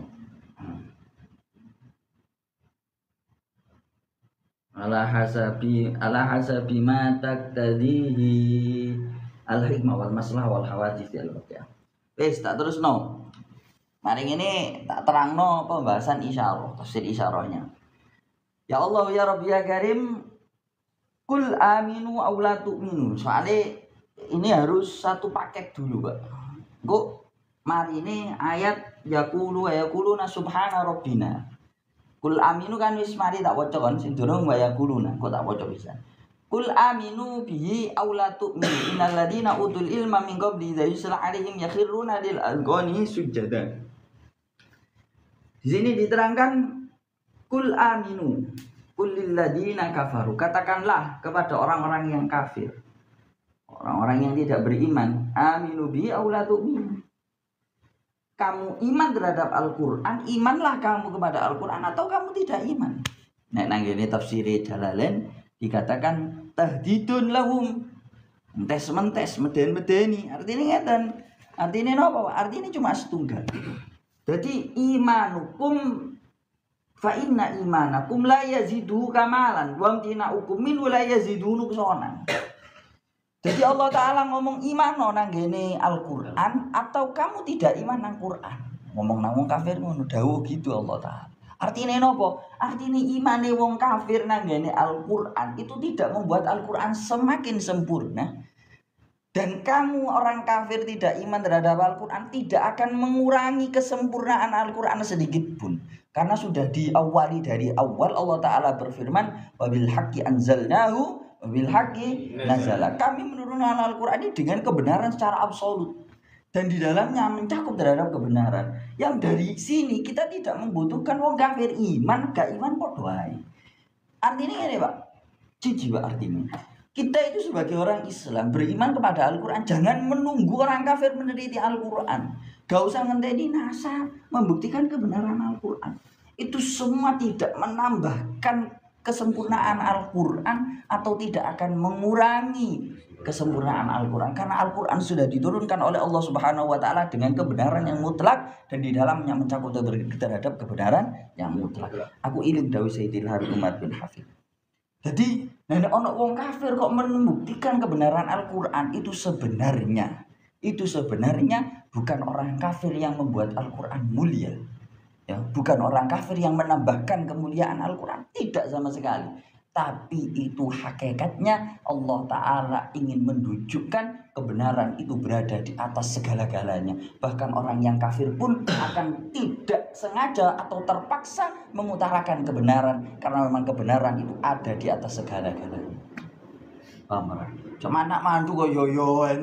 Speaker 2: ala hasabi ma taqtadihi al-hikmah wal maslah wal hawadits al-waqi'ah. Wis tak terusno. Mari ini tak terangno pembahasan isyarah, tafsir isyarahnya. Ya Allah ya Rabbi ya Karim, kul aminu aw la tu'minu. Soalnya ini harus satu paket dulu, Pak. Kok mari ini ayat yaquluna subhana rabbina. Kul aminu kan wis mari tak waca kan sing durung wa yaquluna, kok tak waca pisan. Kul aminu bihi aw la tu'minu innal ladina utul ilma min qabli yusla alaihim yakhiruna lil azqani sujada. Di sini diterangkan kul aminu kul lil ladina kafaru. Katakanlah kepada orang-orang yang kafir. Orang-orang yang tidak beriman, aminu bihi aw la tu'minu. Kamu iman terhadap Al-Qur'an, imanlah kamu kepada Al-Qur'an atau kamu tidak iman. Nek nang ngene tafsir Jalalain dikatakan tahdidun lahum mentes medeni artinya ngeten artinya napa artinya cuma setunggal. Jadi imanukum fa inna imanakum la yazidu kamalan wa amtinaukum min la yazidu nuqsanan. Jadi Allah taala ngomong iman nang ngene Al-Qur'an atau kamu tidak iman nang Qur'an. Ngomong nang wong kafir ngono dawuh gitu Allah taala. Artinya apa? Artinya imane wong kafir nang ngene Al-Qur'an itu tidak membuat Al-Qur'an semakin sempurna. Dan kamu orang kafir tidak iman terhadap Al-Qur'an tidak akan mengurangi kesempurnaan Al-Qur'an sedikit pun. Karena sudah diawali dari awal Allah Ta'ala berfirman wabil haqqi anzalnahu wabil haqqi nazala. Kami menurunkan Al-Quran ini dengan kebenaran secara absolut. Dan di dalamnya mencakup terhadap kebenaran. Yang dari sini kita tidak membutuhkan wong kafir iman, gak iman podo ae. Artinya ini Pak, cici Pak artinya. Kita itu sebagai orang Islam beriman kepada Al-Quran. Jangan menunggu orang kafir meneliti Al-Quran. Gak usah ngenteni NASA membuktikan kebenaran Al-Quran. Itu semua tidak menambahkan kesempurnaan Al-Quran atau tidak akan mengurangi kesempurnaan Al-Quran. Karena Al-Quran sudah diturunkan oleh Allah Subhanahu wa Ta'ala dengan kebenaran yang mutlak dan di dalamnya mencakup terhadap kebenaran yang mutlak. Aku iling dawuh Sayyidil Habib Umar bin Hafid. Jadi, nenek ono wong kafir kok membuktikan kebenaran Al-Quran itu sebenarnya bukan orang kafir yang membuat Al-Quran mulia. Ya, bukan orang kafir yang menambahkan kemuliaan Al-Quran, tidak sama sekali. Tapi itu hakikatnya Allah Ta'ala ingin menunjukkan kebenaran itu berada di atas segala-galanya. Bahkan orang yang kafir pun akan tidak sengaja atau terpaksa mengutarakan kebenaran. Karena memang kebenaran itu ada di atas segala-galanya. Paham ya? Cuma anak mantu kok yo-yo ya.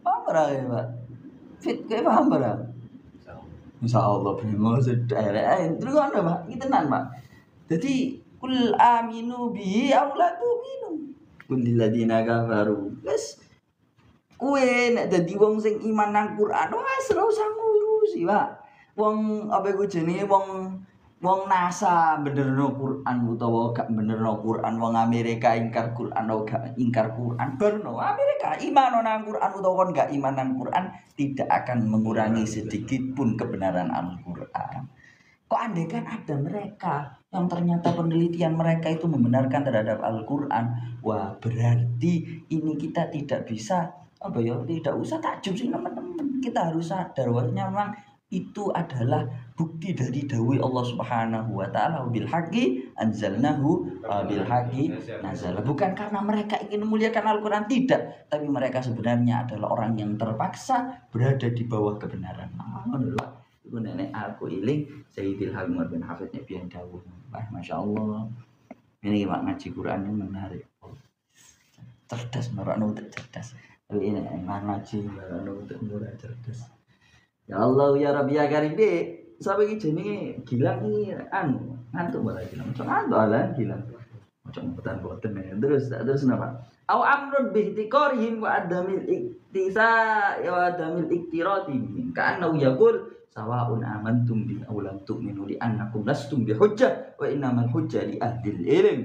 Speaker 2: Paham ya Pak? Fit kayak paham ya? Insya Allah bingung sudah. Terus ada Pak, kita tenan Pak. Jadi kul aminu bihi aw la tu'minu. Kul lil ladina kafaru. Wes kowe nek dadi wong sing iman nang Quran, wes ora usah ngurusi, Pak. Wong apa iku jenenge wong NASA benerno Quran utawa gak benerno Quran, wong Amerika ingkar Quran atau gak ingkar Quran, berno Amerika iman nang Quran utawa gak iman nang Quran tidak akan mengurangi sedikit pun kebenaran Al-Quran. Kok andai kan ada mereka yang ternyata penelitian mereka itu membenarkan terhadap Al-Quran, wah berarti ini kita tidak bisa tidak usah takjub sih teman-teman. Kita harus sadar bahwasanya memang itu adalah bukti dari dawuh Allah Subhanahu wa Ta'ala bil haqqi anzalnahu bil haqqi nazala. Bukan karena mereka ingin memuliakan Al-Quran, tidak, tapi mereka sebenarnya adalah orang yang terpaksa berada di bawah kebenaran. Itu nenek aku iling Sayyidil Habib Umar bin Hafidnya biar dawuh. Wah, Masya Allah. Ini mak ngaji Quran yang menarik. Cerdas, merakno untuk cerdas. Tapi ini ngaji merakno untuk murah cerdas. Ya Allah ya Rabbi ya Karim dek. Sampai jenenge Gilang ini ngantuk malah Gilang. Macam ngantuk lah Gilang. Macam boten ya. Terus napa? Au amrun bi ihtiqarihim wa adamil iktisa wa adamil iktiratihim. Ka'annahu yaqul sawa'un amantum bi aw lam tu'minu li annakum lastum bi hujjah wa innamal hujjah li ahlil ilm.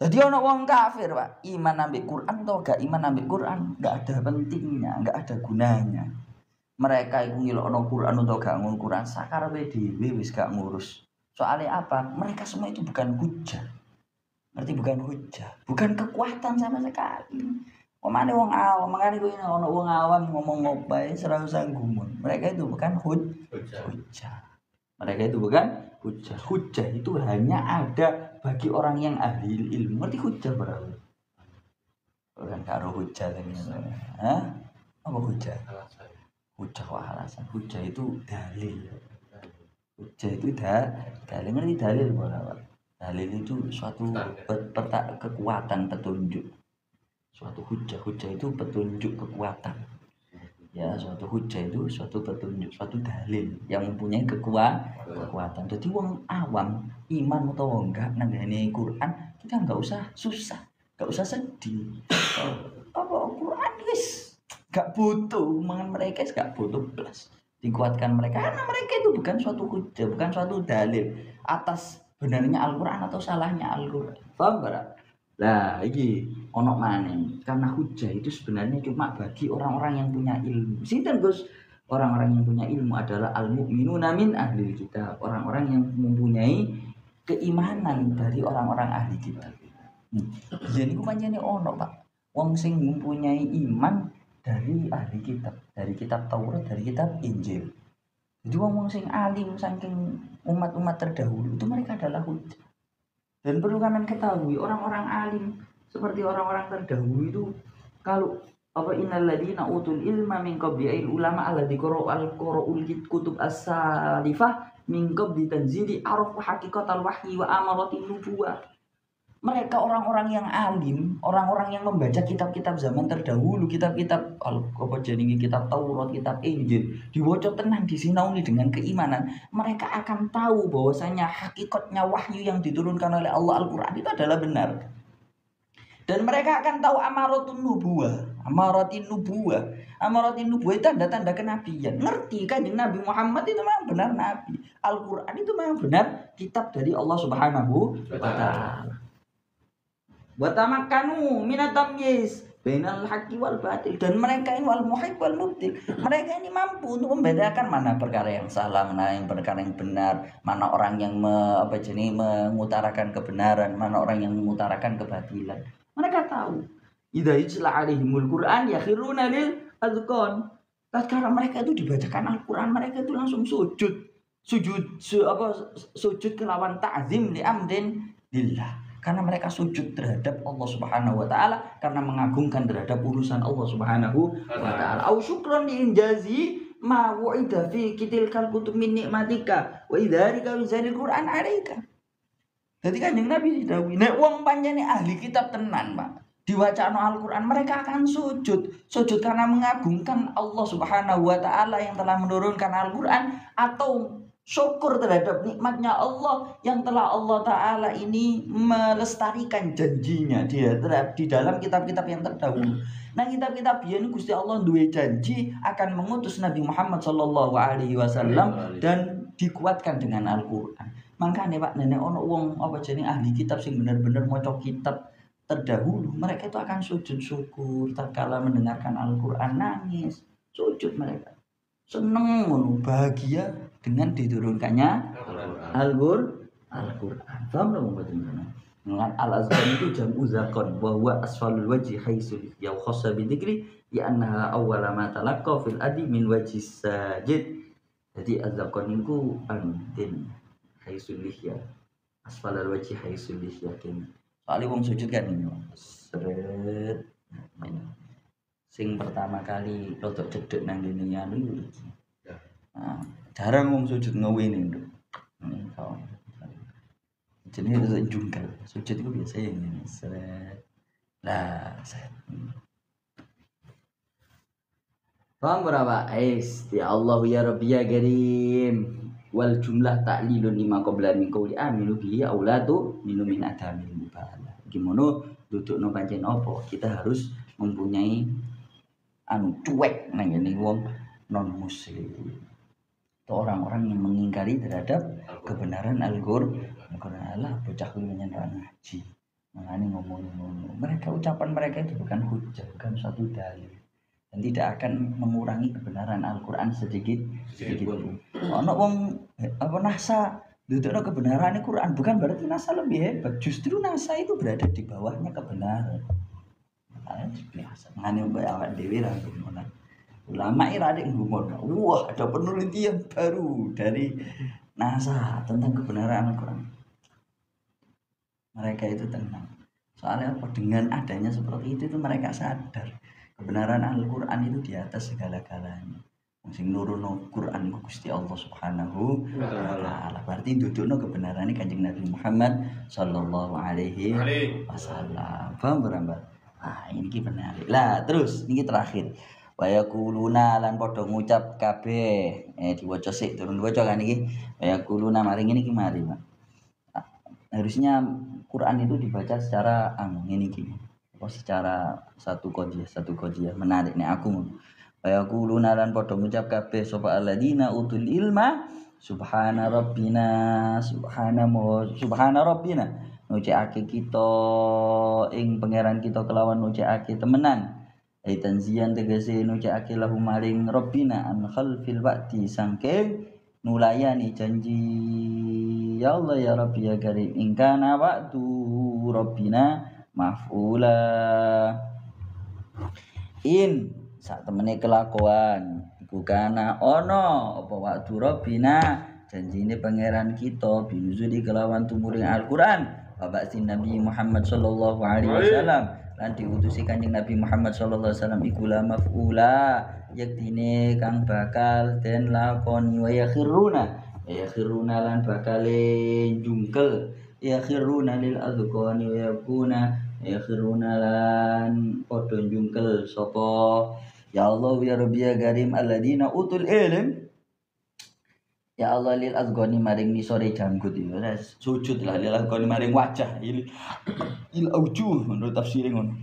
Speaker 2: Jadi orang wong kafir Pak, iman ambek Quran atau gak iman ambek Quran gak ada pentingnya, gak ada gunanya. Mereka iku ngilokno Quran atau gak ngun Quran sakarepe dhewe wis gak ngurus. Soalnya apa? Mereka semua itu bukan hujjah. Ngerti bukan hujjah, bukan kekuatan sama sekali. Omane wong awam, makane kuwi ono wong awam ngomong ngobae ora usah gumun. Mereka itu bukan hujjah. Mereka itu bukan hujjah. Hujjah itu hanya ada bagi orang yang ahli ilmu. Ngerti hujjah berapa? Bukan karo hujjah tadi. Hah? Apa hujjah? Hujjah kok alasan. Hujjah itu dalil. Hujjah itu dalil. Ngerti dalil berapa? Dalil itu suatu kekuatan petunjuk. Suatu hujjah itu petunjuk kekuatan. Ya, suatu hujjah itu suatu petunjuk, suatu dalil yang mempunyai kekuatan. Jadi wong awam iman atau enggak nang ngene Quran, kita enggak usah susah, enggak usah sedih. Apa Quran wis enggak butuh, mangan mereka enggak butuh plus. Dikuatkan mereka karena mereka itu bukan suatu hujjah, bukan suatu dalil atas benarnya Al-Quran atau salahnya Al-Quran. Paham enggak? Lah, iki ono maneh. Karena hujjah itu sebenarnya cuma bagi orang-orang yang punya ilmu. Sinten Gus? Orang-orang yang punya ilmu adalah al-mu'minuna min ahli kitab. Orang-orang yang mempunyai keimanan dari orang-orang ahli kitab. Jadi ku pancene ono, Pak. Wong sing mempunyai iman dari ahli kitab, dari kitab Taurat, dari kitab Injil. Jadi wong sing alim saking umat-umat terdahulu itu mereka adalah hujjah. Dan perlu kalian ketahui orang-orang alim seperti orang-orang terdahulu itu kalau apa innal ladina utul ilma min qabli ay ulama alladzi qara'ul kutub as-salifah min qabli tanzili arafu haqiqatal wahyi wa amaratin nubuwah. Mereka orang-orang yang alim, orang-orang yang membaca kitab-kitab zaman terdahulu, kitab-kitab apa jenenge kitab Taurat, kitab Injil, diwaca tenan disinauni dengan keimanan, mereka akan tahu bahwasanya hakikatnya wahyu yang diturunkan oleh Allah Al-Qur'an itu adalah benar. Dan mereka akan tahu amaratun nubuwah. Amaratin nubuwah itu tanda-tanda kenabian. Ngerti kan Nabi Muhammad itu memang benar nabi. Al-Qur'an itu memang benar kitab dari Allah Subhanahu wa taala. Wa tamakkanu minat tamyiz bainal haqqi wal batil, dan mereka ini wal muhib wal mubtil. Mereka ini mampu untuk membedakan mana perkara yang salah, mana yang perkara yang benar, mana orang yang mengutarakan kebenaran, mana orang yang mengutarakan kebatilan. Mereka tahu. Idza yutla alaihimul Qur'an yakhiruna lil azqan. Tatkala mereka itu dibacakan Al-Qur'an, mereka itu langsung sujud kelawan ta'zim li amdin lillah. Karena mereka sujud terhadap Allah Subhanahu wa taala, karena mengagungkan terhadap urusan Allah Subhanahu wa taala. Au syukran li injazi ma wa'ida fi kitilkal kutub min nikmatika wa idzalika wizanil Qur'an alaika. Jadi Kanjeng Nabi didhawuhi nek wong pancene ahli kitab tenan, Pak, diwacana Al-Qur'an, mereka akan sujud karena mengagungkan Allah Subhanahu wa taala yang telah menurunkan Al-Qur'an, atau syukur terhadap nikmatnya Allah yang telah Allah Ta'ala ini melestarikan janjinya di dalam kitab-kitab yang terdahulu. Nah, kitab-kitab ini Gusti Allah duwe janji akan mengutus Nabi Muhammad Sallallahu Alaihi Wasallam dan dikuatkan dengan Al-Quran. Makanya Pak Nenek ono wong apa jeneng ahli kitab sing bener-bener maca kitab terdahulu, mereka itu akan sujud syukur tatkala mendengarkan Al-Quran, nangis sujud mereka, seneng bahagia dengan diturunkannya Al-Qur'an. Paham enggak Mbak? Dengan al-azqan itu jamu zakon, wa huwa asfalul wajhi haitsu ya khassa bi dzikri ya annaha awwala ma talaqqa fil adi min wajhi sajid. Jadi azqan itu antin haitsu lihya. Asfalul wajhi haitsu lihya. Soalnya wong sujud kan ini. Seret. Sing pertama kali rodok cedhek nang ngene anu iki. Nah, jarang wong sujud ngewene nduk. Jadi itu jungkal. Sujud itu biasanya ini. Seret. Lah, seret. Paham berapa? Ya Allah ya Rabbi ya Karim. Wal jumlah ta'lilun lima qabla min qawli aminu bihi aulatu minu min adamil mubalah. Gimana dudukno pancen apa? Kita harus mempunyai cuek nang ngene wong non muslim. Orang-orang yang mengingkari terhadap kebenaran Al-Qur'an. Allah bocah kuwi menyenang ngaji. Makanya ngomong-ngomong. Ucapan mereka itu bukan hujah, bukan suatu dalil. Dan tidak akan mengurangi kebenaran Al-Qur'an sedikit pun. Ono wong nasa dudukno kebenaran Al-Qur'an, bukan berarti nasa lebih hebat. Justru nasa itu berada di bawahnya kebenaran. Makanya biasa. Makanya awak dhewe ra ngono. Ulama iradik ngomong, wah ada penelitian baru dari NASA tentang kebenaran Al-Quran. Mereka itu tenang. Soalnya apa? Dengan adanya seperti itu mereka sadar kebenaran Al-Quran itu di atas segala-galanya. Sing nuruno Quran Gusti Allah Subhanahu wa taala. Berarti dudukno kebenaran Kanjeng Nabi Muhammad sallallahu alaihi wasallam. Paham berapa? Ini benar. Lah terus ini terakhir. Waya kuluna lan padha ngucap kabeh diwaca sik turun diwaca kan iki waya kuluna maring ngene iki mari Pak. Harusnya Quran itu dibaca secara ngene iki apa secara satu qadhiyah menarik nek aku waya kuluna lan padha ngucap kabeh sapa alladzina utul ilma subhana rabbina ngucapake kita ing pangeran kita kelawan ngucapake temenan. Tanzian tegese nucake lahu maring Rabbina an khalfil waqti sangke nulayani janji ya Allah ya Rabbi ya Karim ingkana waqtu Rabbina maf'ula in sak temene kelakuan iku kana ono apa waqtu Rabbina janjine pangeran kita binuzuli kelawan tumuring Al-Qur'an babak Nabi Muhammad sallallahu alaihi wasallam lan diutusi Kanjeng Nabi Muhammad sallallahu alaihi wasallam iku la maf'ula yektine kang bakal den lakoni wa yakhiruna lan bakale jungkel yakhiruna lil azqani wa yakhiruna lan padha jungkel sapa ya Allah ya Rabbi ya Karim alladzina utul ilm ya Allah lil azgoni maring nisore janggut itu sujud lah lil azgoni maring wajah il aujuh menurut tafsir ngono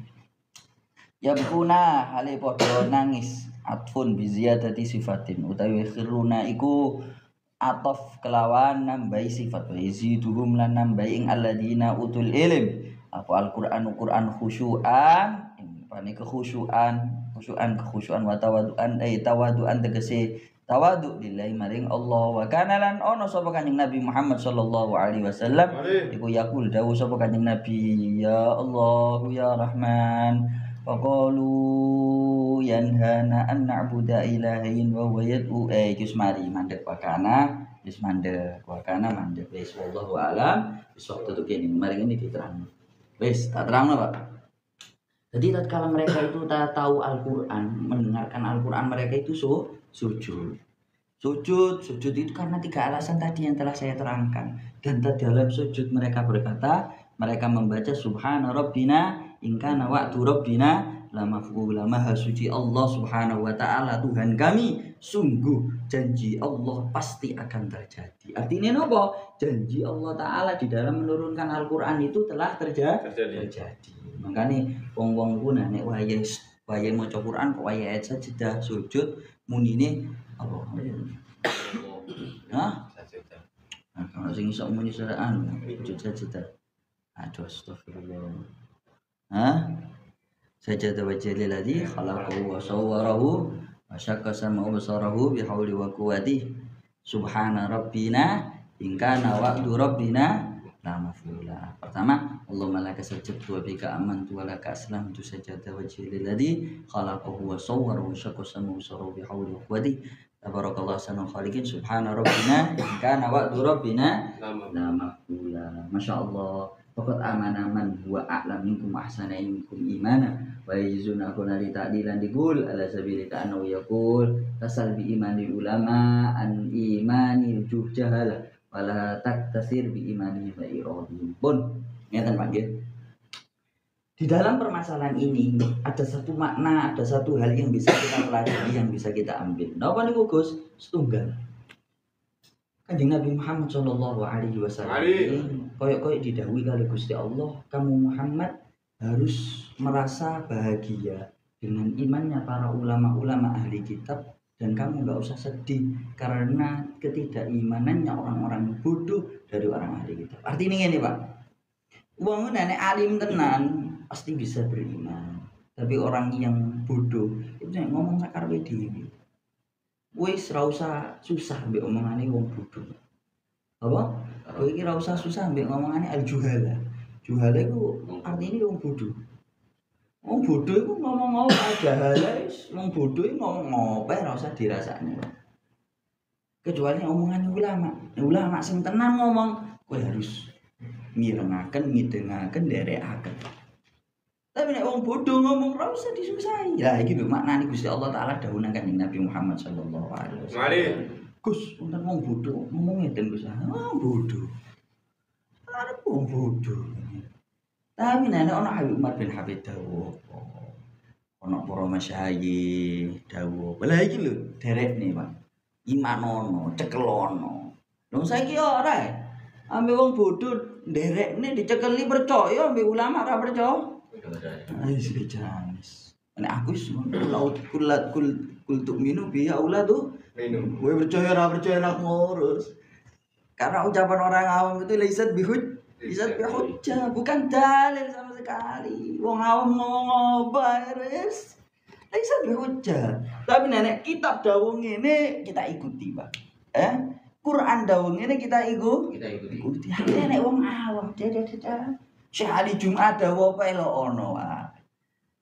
Speaker 2: ya bukuna hale padha nangis atfun bi ziyadati sifatin utawi khiruna iku atof kelawan nambahi sifat wa yaziduhum lan nambahi ing alladzina utul ilm apa Al-Qur'an khusyu'an pane kekhusyuan wa tawaduan tegese tawadu lillahi maring Allah wa kana lan ono sapa Kanjeng Nabi Muhammad sallallahu alaihi wasallam iku yaqul dawuh sapa Kanjeng Nabi ya Allah ya Rahman faqalu yanhana an na'budu ilahin wa huwa yad'u wis mari mandek wa kana wis mandek wa kana mandek wis wallahu alam wis waktu tuh kene mari ini diterang wis tak terangno Pak. Jadi tatkala mereka itu tahu Al-Qur'an, mendengarkan Al-Qur'an mereka itu sujud. Sujud itu karena 3 alasan tadi yang telah saya terangkan. Dan dalam sujud mereka berkata, mereka membaca subhana rabbina in kana wa'du rabbina la maf'ula maha suci Allah subhanahu wa ta'ala Tuhan kami, sungguh janji Allah pasti akan terjadi. Artinya apa? Janji Allah ta'ala di dalam menurunkan Al-Qur'an itu telah terjadi. Makanya wong-wong ku nek wayahe maca Quran kok wayahe ayat sajadah sujud munine apa? Hah? Sajadah. Nah, kalau sing iso muni suraan sujud sajadah. Aduh astagfirullah. Hah? Sajadah wajhil ladzi khalaqahu wa sawwarahu wa syaqqa sam'ahu wa basarahu bihauli wa quwwatihi subhana rabbina in kana wa'du rabbina la maf'ula. Pertama, Allahumma laka sajadtu wa bika amantu wa laka aslamtu sajada wajhil ladzi khalaqahu wa sawwara wa syaqqa sam'ahu wa bi hauli wa quwwati tabarakallahu ahsanul khaliqin subhana rabbina kana wa'du rabbina la maf'ula. masyaallah faqad amana man huwa a'lam minkum ahsana minkum imana wa yajzuna kuna li ta'dilan digul ala sabili ta'anu yaqul tasal bi imani ulama an imani juhala wala taktasir bi imani wa iradihim pun ngeten Pak nggih. Di dalam permasalahan ini ada satu makna, ada satu hal yang bisa kita pelajari, yang bisa kita ambil. Napa niku Gus? Setunggal. Kanjeng Nabi Muhammad sallallahu alaihi wasallam koyok-koyok didhawuhi kali Gusti Allah, kamu Muhammad harus merasa bahagia dengan imannya para ulama-ulama ahli kitab. Dan kamu nggak usah sedih karena ketidakimanannya orang-orang bodoh dari orang ahli kitab. Artinya ini Pak, wong nenek alim tenan pasti bisa beriman. Tapi orang yang bodoh itu ngomong sakarepe dhewe. Wis ra usah susah mbek omongane wong bodoh. Apa? Kowe iki ra usah susah mbek ngomongane al-juhala. Juhala iku artine wong bodoh. Wong bodoh iku ngomong aja halais, wong bodoh iku ngomong apa ora usah dirasakne. Kecuali omongan ulama. Ulama sing tenan ngomong, kowe harus mirengaken, midengaken, nderekaken. Tapi nek wong bodoh ngomong ora usah disusahi. Lah iki lho maknane Gusti Allah taala dawuh nang Kanjeng Nabi Muhammad sallallahu alaihi wasallam. Gus, wonten wong bodoh ngomong ngeten Gus. Bodoh. Arep wong bodoh. Tapi nek ana Habib Umar bin Habib dawuh, ana para masyayikh dawuh. Lah iki lho derekne, Pak. Iman ono, cekel ono. Lho saiki ora. Ambe wong bodoh derekne dicekeli percaya, ambe ulama ora percaya. Wis bejanis. Nek aku wis laut kul tu'minu bi auladu minum. Kowe percaya ora ngurus. Karena ucapan orang awam itu laisat bihujjah, bukan dalil sama sekali. Wong awam ngomong apa wis laisat bihujjah. Tapi nenek kitab dawuh ngene kita ikuti, Pak. Quran dawuh ngene kita ikuti. Nek wong awam Syekh Ali Jumat dawuh apa elok ono wae.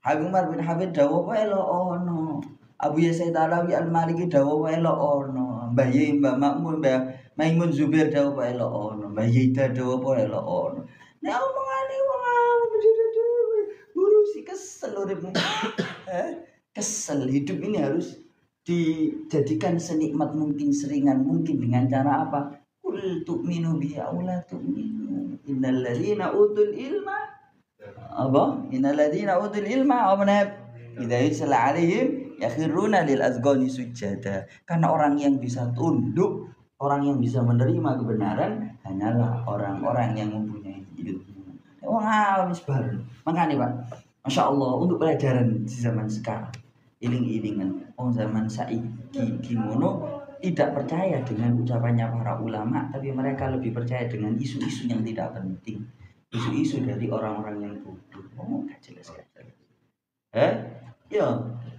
Speaker 2: Habib Umar bin Habib dawuh apa elok ono. Abu Yazid Alawi Al-Maliki dawuh apa elok ono. Mbah Yai, Mbah Makmun, Mbah Maimun Zubair dawuh apa elok ono. Mbah Yaida dawuh apa elok ono. Nek omongane wong awam ngurusi kesel uripmu. Kesel. Hidup ini harus dijadikan senikmat mungkin, seringan mungkin. Dengan cara apa? Qul tu'minu bihi aw la tu'minu. Innal ladzina utul ilma apa? Innal ladzina utul ilma idza yusla 'alaihim yakhiruna lil azqani sujada. Karena orang yang bisa tunduk, orang yang bisa menerima kebenaran hanyalah orang-orang yang mempunyai ilmu. Wong awam wis bar. Makane Pak, Masya Allah untuk pelajaran di zaman sekarang. Iling-ilingan wong zaman saiki gimono tidak percaya dengan ucapannya para ulama, tapi mereka lebih percaya dengan isu-isu yang tidak penting. Isu-isu dari orang-orang yang bodoh. Oh, gak jelas. Ya,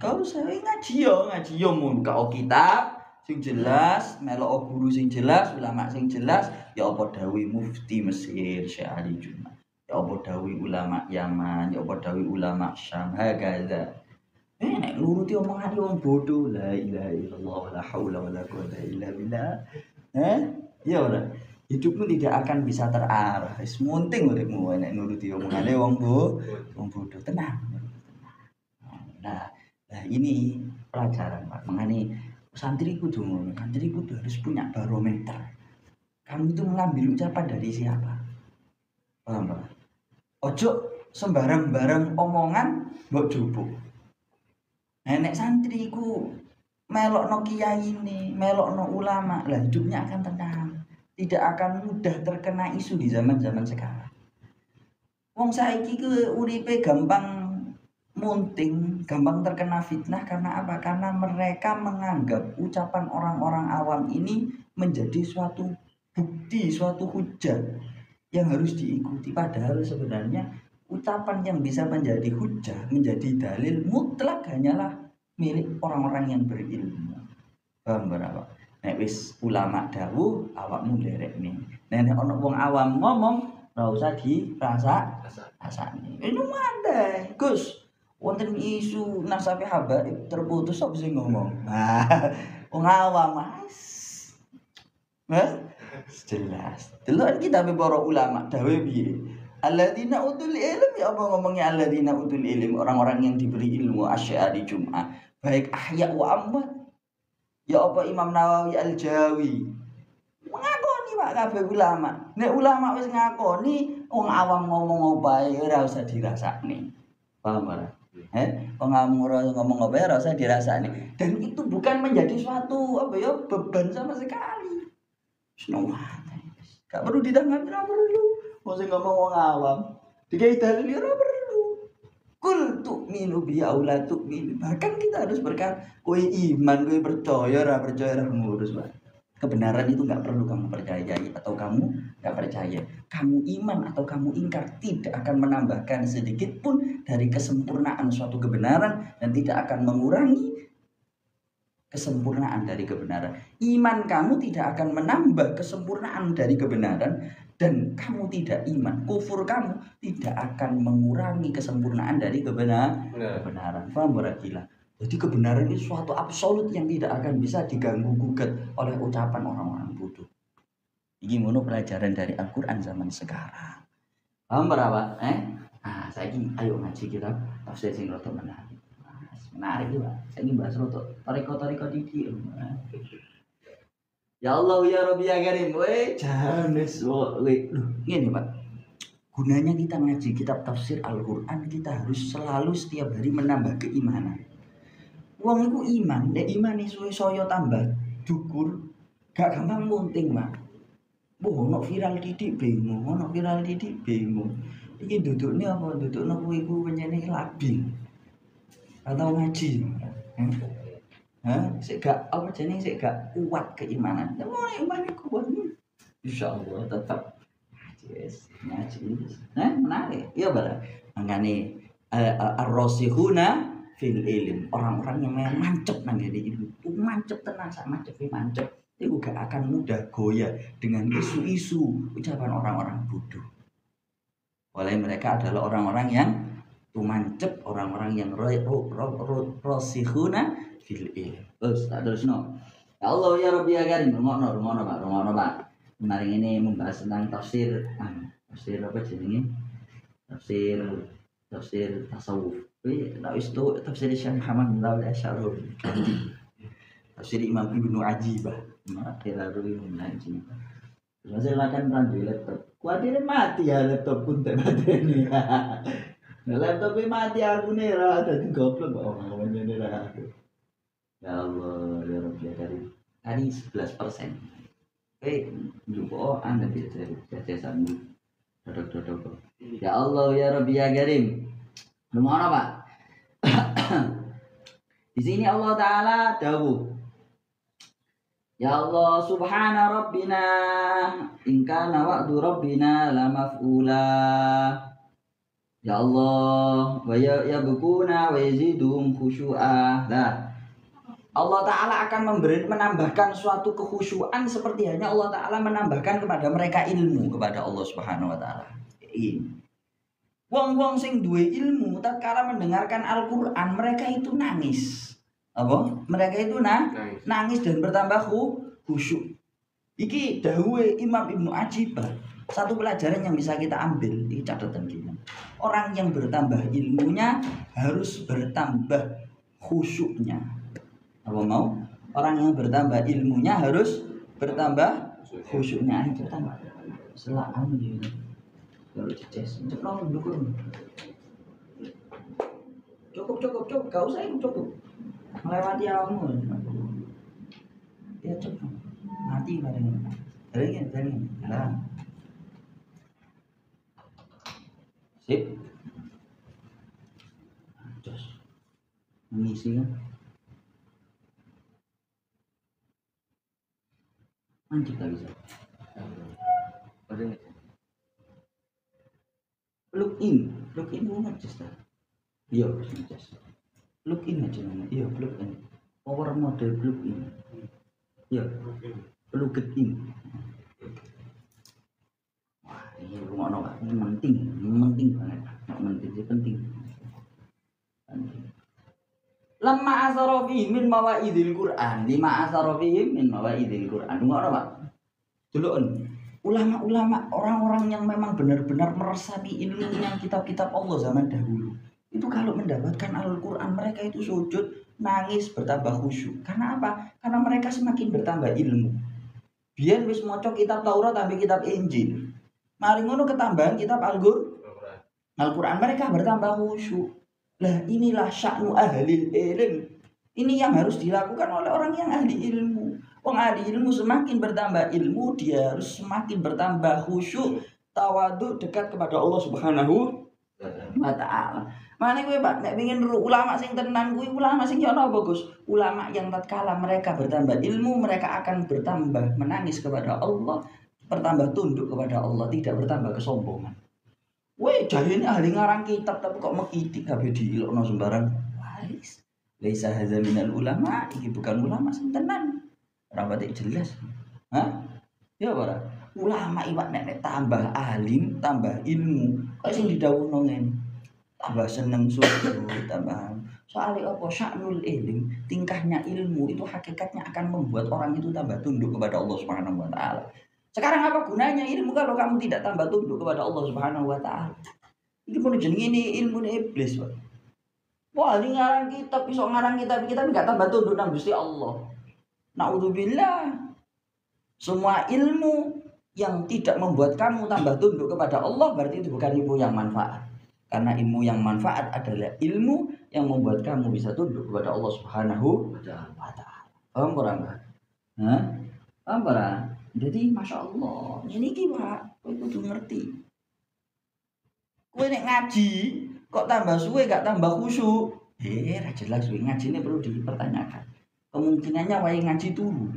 Speaker 2: kau saya ngaji yo mun kau kitab sing jelas, melok guru sing jelas, ulama sing jelas, ya apa dawuh mufti Mesir Syekh Ali Juma. Ya apa dawuh ulama Yaman, ya apa dawuh ulama Syam, hagaza. Nek nuruti omongan wong bodoh, la ilaha illallah wala haula wala quwata illa billah. Ya ora. Hidupmu tidak akan bisa terarah. Wis munting uripmu nek nuruti omongane wong bodoh. Tenang. Nah, ini pelajaran Pak. Mengenai santri kudu harus punya barometer. Kamu itu mengambil ucapan dari siapa? Paham Pak? Ojo sembarang-barang omongan mbok jupuk. Nenek santri ku melokno kiai ini, melokno ulama, lah hidupnya akan tenang. Tidak akan mudah terkena isu di zaman-zaman sekarang. Wong saiki ku uripe gampang munting, gampang terkena fitnah karena apa? Karena mereka menganggap ucapan orang-orang awam ini menjadi suatu bukti, suatu hujah yang harus diikuti. Padahal sebenarnya ucapan yang bisa menjadi hujah, menjadi dalil mutlak hanyalah milik orang-orang yang berilmu. Paham berapa? Nek wis ulama dawuh, awakmu nderekne. Nek ana wong awam ngomong, ora usah dirasakne. Ini mandai, Gus. Wonten isu nasabe habaib terputus apa sing ngomong? Wong awam Mas. Jelas. Delok kita para ulama dawuh piye? Alladzina utul ilm, ya apa ngomongnya alladzina utul ilm, orang-orang yang diberi ilmu asy'ari Jumat, baik ahya wa amwat. Ya apa Imam Nawawi Al-Jawi ngakoni Pak kabeh ulama. Nek ulama wis ngakoni, wong awam ngomong apa ae ora usah dirasakne. Paham ora? Wong awam ngomong apa ora usah dirasakne. Dan itu bukan menjadi suatu beban sama sekali. Seneng. Gak perlu ditanggapi, ora perlu. Wong sing ngomong wong awam, dikai dalil ora perlu. Kul tu'minu bi aula tu'min. Bahkan kita harus berkata, kowe iman, kowe percaya ora ngurus, Pak. Kebenaran itu enggak perlu kamu percayai atau kamu enggak percaya. Kamu iman atau kamu ingkar tidak akan menambahkan sedikit pun dari kesempurnaan suatu kebenaran dan tidak akan mengurangi kesempurnaan dari kebenaran. Iman kamu tidak akan menambah kesempurnaan dari kebenaran, dan kamu tidak iman, kufur kamu tidak akan mengurangi kesempurnaan dari kebenaran. Paham berakila? Jadi kebenaran itu suatu absolut yang tidak akan bisa diganggu gugat oleh ucapan orang-orang bodoh. Ini mono pelajaran dari Al-Quran zaman sekarang. Paham berapa? Saya ayo ngaji kita tafsir sing rada menarik juga. Saya ingin bahas rotok tariko dikit. Ya Allah ya Rabbi ya Karim, janes ini Pak. Gunanya kita ngaji kitab tafsir Al-Quran, kita harus selalu setiap hari menambah keimanan. Wong iku iman, nek iman suwe saya tambah dukur, gak gampang munting Pak. Ono viral didik bingung, Iki dudukne apa? Dudukno kuwi iku penyene labil. Atau ngaji. Sik gak kuat keimanan. Mau iman kuat. Insyaallah tetap ngaji. Menarik. Iya bara. Mangane ar-rasikhuna fil ilm. Orang-orang yang mancep nang ngene iki. Mancep tenan sak mancep. Itu gak akan mudah goyah dengan isu-isu ucapan orang-orang bodoh. Oleh mereka adalah orang-orang yang mancep, orang-orang yang rasikhuna fil ilm. Terusno. Ya Allah ya Rabbi ya Karim, rungokno Pak. Mari ini membahas tentang tafsir apa jenenge? Tafsir tafsir tasawuf. Tak wis tu tafsir Syekh Muhammad bin Abdul Asy'ari. Tafsir Imam Ibnu Ajibah. Kira Ibnu Ajibah. Masih makan pandu laptop. Kuatire mati ya laptop pun tak mati. Laptopnya mati aku nih lah, tadi goblok kok ngomongnya nih lah. Ya Allah, ya Rabbi ya Karim. Tadi 11%. Jumbo Anda bisa jajasanmu. Dodok. Ya Allah ya Rabbi ya Karim. Gimana Pak? Di sini Allah Taala dawuh. Ya Allah subhana rabbina in kana wa'du rabbina la maf'ula. Ya Allah wa yabquna wa yazidum khusyu'a. Nah, Allah Ta'ala akan menambahkan suatu kekhusyuan seperti hanya Allah Ta'ala menambahkan kepada mereka ilmu kepada Allah Subhanahu wa Ta'ala. Wong-wong sing duwe ilmu tatkala mendengarkan Al-Qur'an mereka itu nangis. Apa? Mereka itu nangis dan bertambah khusyuk. Iki dawuhe Imam Ibnu Ajibah. Satu pelajaran yang bisa kita ambil di catatan kita. Orang yang bertambah ilmunya harus bertambah khusyuknya. Apa mau? Orang yang bertambah ilmunya harus bertambah khusyuknya. Itu tambah. Selaan gitu. Kalau ceces, ceplok dukun. Cukup. Kau usah cukup. Melewati awakmu. Ya cukup. Mati bareng. Bareng. Nah. Sip. Terus mengisi kan? Mancing tak bisa. Look in ngecas tak? Iya, ngecas. Look in aja namanya. Iya, plug in. Power model plug in. Iya, plug in. Wah, ini rumah Pak. Ini penting banget. Penting. Lamma asarofi min mawaidil Qur'an. Lima asarofi min mawaidil Qur'an. Rumah Pak. Duluan. Ulama-ulama, orang-orang yang memang benar-benar meresapi ilmunya kitab-kitab Allah zaman dahulu. Itu kalau mendapatkan Al-Quran mereka itu sujud, nangis, bertambah khusyuk. Karena apa? Karena mereka semakin bertambah ilmu. Biar wis maca kitab Taurat sampai kitab Injil. Mari ngono ketambahan kitab Al-Quran mereka bertambah khusyuk. Lah inilah sya'nu ahlil ilm. Ini yang harus dilakukan oleh orang yang ahli ilmu. Orang ahli ilmu semakin bertambah ilmu, dia harus semakin bertambah khusyuk, tawadhu, dekat kepada Allah Subhanahu wa Ta'ala. Mana gue Pak, nek pengen ulama sing tenan kuwi ulama sing yo ana bagus. Ulama yang tatkala mereka bertambah ilmu, mereka akan bertambah menangis kepada Allah, bertambah tunduk kepada Allah, tidak bertambah kesombongan. Weh, jarine ahli ngarang kitab tapi kok mekitik kabeh diilokno sembarang. Wais. Laisa hadza minal ulama, iki bukan ulama sing tenan. Ora pati jelas. Hah? Ya ora. Ulama iwak nek tambah alim, tambah ilmu, kok sing didhawuhno ngene. Tambah seneng sujud, tambah. Soalnya apa? Sya'nul ilm, tingkahnya ilmu itu hakikatnya akan membuat orang itu tambah tunduk kepada Allah Subhanahu wa Ta'ala. Sekarang apa gunanya ilmu kalau kamu tidak tambah tunduk kepada Allah Subhanahu wa Ta'ala? Iki pun jenenge ini ilmu iblis, Pak. Wah, ini ngarang kitab, iso ngarang kitab enggak tambah tunduk nang Gusti Allah. Naudzubillah. Semua ilmu yang tidak membuat kamu tambah tunduk kepada Allah berarti itu bukan ilmu yang manfaat. Karena ilmu yang manfaat adalah ilmu yang membuat kamu bisa tunduk kepada Allah Subhanahu wa Ta'ala. Paham ora, Mbak? Hah? Paham ora? Jadi Masya Allah, ini ki Pak, kowe kudu ngerti. Kowe nek ngaji kok tambah suwe gak tambah khusyuk. Ra jelas kowe ngajine perlu dipertanyakan. Kemungkinannya wae ngaji turu.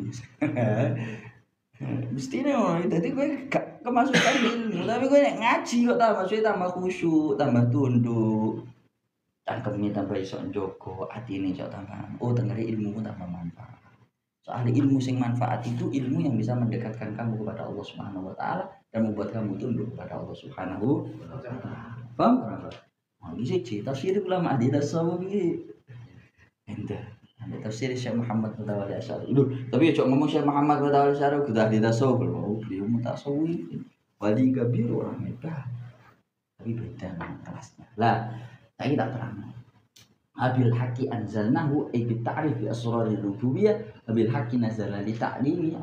Speaker 2: Mestinya jadi gue gak kemasukan ilmu, tapi gue nek ngaji kok tambah suwe tambah khusyuk, tambah tunduk. Cangkemnya tambah iso njogo, atine iso tambah. Oh, dengeri ilmu tambah manfaat. Soalnya ilmu sing manfaat itu ilmu yang bisa mendekatkan kamu kepada Allah Subhanahu wa Ta'ala dan membuat kamu tunduk kepada Allah Subhanahu wa Ta'ala. Paham? Nah, ini sih tafsir ulama ahli tasawuf iki. Ente tafsir Syekh Muhammad bin Abdul Asy'ari. Tapi cok ngomong Syekh Muhammad bin Abdul Asy'ari udah ahli tasawuf, beliau mutasawwif. Wali kabir orang hebat. Tapi beda kelasnya. Lah, saya tak terang. Abil haqqi anzalnahu ay bi ta'rif bi asrarir rububiyyah, abil haqqi nazala li ta'limi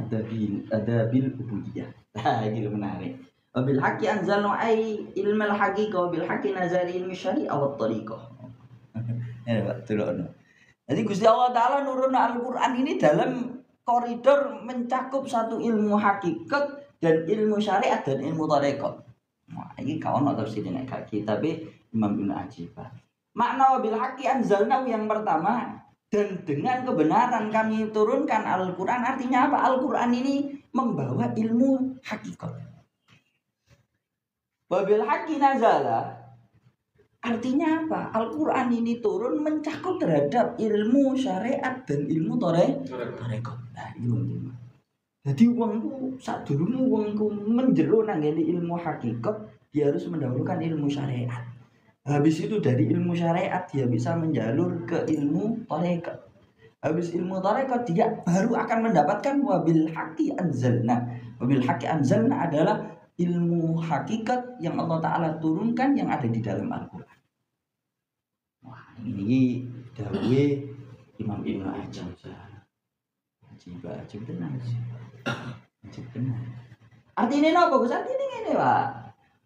Speaker 2: adabil ubudiyyah. Nah, gitu menarik. Abil haqqi anzalnahu ay ilmal haqiqah, bil haqqi nazala ilmi syari'ah wa tariqah. Ya, Pak, turun. Jadi Gusti Allah Ta'ala nurun Al-Quran ini dalam koridor mencakup satu ilmu hakikat dan ilmu syariat dan ilmu tarekat. Wah, ini kawan atau sini naik kaki, tapi Imam Ibnu Ajibah. Makna wabil haqqi anzalnahu yang pertama, dan dengan kebenaran kami turunkan Al-Quran. Artinya apa? Al-Quran ini membawa ilmu hakikat. Wabil haqqi nazala, artinya apa? Al-Quran ini turun mencakup terhadap ilmu syariat dan ilmu tarekat. Nah, ini jadi uangku saat dulu uangku menjero nanggani ilmu hakikat, dia harus mendahulukan ilmu syariat. Habis itu dari ilmu syariat dia bisa menjalur ke ilmu tarekat. Habis ilmu tarekat dia baru akan mendapatkan wabil haqqi anzalna. Wabil haqqi anzalna adalah ilmu hakikat yang Allah Ta'ala turunkan yang ada di dalam Al-Quran. Wah, ini dawe Imam Ibnu Ajibah. Ajib tenang sih. Ajib tenang. Artinya apa? Gus artinya ini Pak.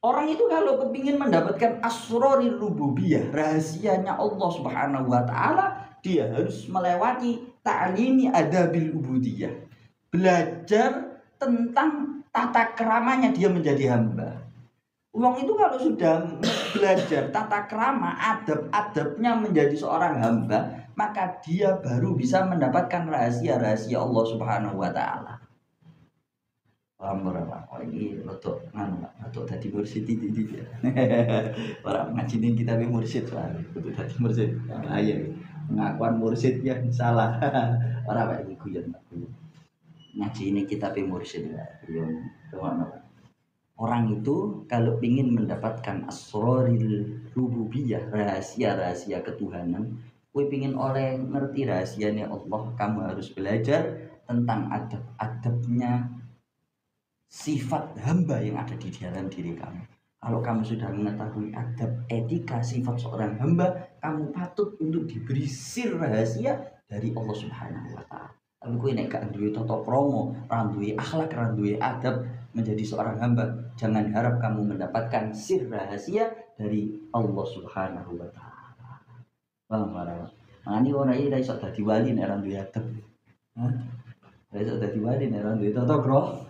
Speaker 2: Orang itu kalau kepingin mendapatkan asrorir rububiyah, rahasianya Allah Subhanahu wa Ta'ala, dia harus melewati ta'limi adabil ubudiyah. Belajar tentang tata keramanya dia menjadi hamba. Uang itu kalau sudah belajar tata kerama, adab-adabnya menjadi seorang hamba, maka dia baru bisa mendapatkan rahasia-rahasia Allah Subhanahu wa Ta'ala. Paham berapa? Oh ini lotok tadi mursyid itu ya. Orang ngajinin kita be mursyid soalnya. Lotok tadi mursyid. Bahaya. Pengakuan mursyid yang salah. Orang apa ini guyon. Ngaji ini kita be mursyid ya. Orang itu kalau ingin mendapatkan asroril rububiyah, rahasia-rahasia ketuhanan, kowe pingin oleh ngerti rahasianya Allah, kamu harus belajar tentang adab-adabnya sifat hamba yang ada di dalam diri kamu. Kalau kamu sudah mengetahui adab etika sifat seorang hamba, kamu patut untuk diberi sir rahasia dari Allah Subhanahu wa Ta'ala. Tapi kowe nek gak duwe tata krama, ra duwe akhlak, ra duwe adab menjadi seorang hamba, jangan harap kamu mendapatkan sir rahasia dari Allah Subhanahu wa Ta'ala. Paham ora? Mane ora iso dadi wali nek ra duwe adab. Hah? Ora iso dadi wali nek ra duwe tata krama.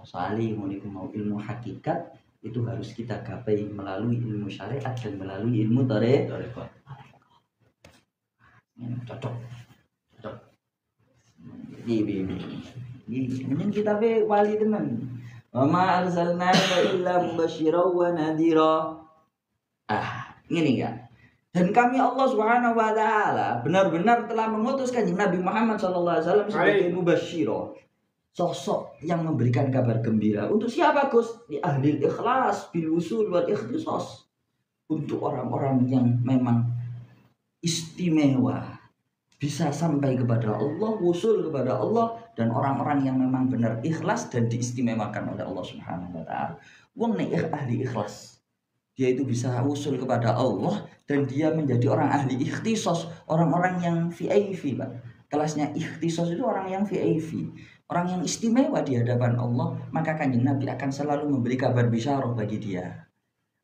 Speaker 2: Soalnya mau ilmu hakikat itu harus kita gapai melalui ilmu syariat dan melalui ilmu tarekat. Cocok. Ini kita be wali tenan. Wa ma arsalnaka illa mubasysyiran wa nadhira. Ini enggak. Dan kami Allah Subhanahu wa Ta'ala benar-benar telah mengutus Kanjeng Nabi Muhammad sallallahu alaihi wasallam sebagai mubasysyira. Sosok yang memberikan kabar gembira. Untuk siapa Gus? Di ahli ikhlas bil wusul wal ikhtisas. Untuk orang-orang yang memang istimewa, bisa sampai kepada Allah, wusul kepada Allah, dan orang-orang yang memang benar ikhlas dan diistimewakan oleh Allah Subhanahu wa Ta'ala. Wong nek ahli ikhlas, dia itu bisa wusul kepada Allah dan dia menjadi orang ahli ikhtisas, orang-orang yang VIP, Pak. Kelasnya ikhtisas itu orang yang VIP, orang yang istimewa di hadapan Allah, maka Kanjeng Nabi akan selalu memberi kabar bisyarah bagi dia.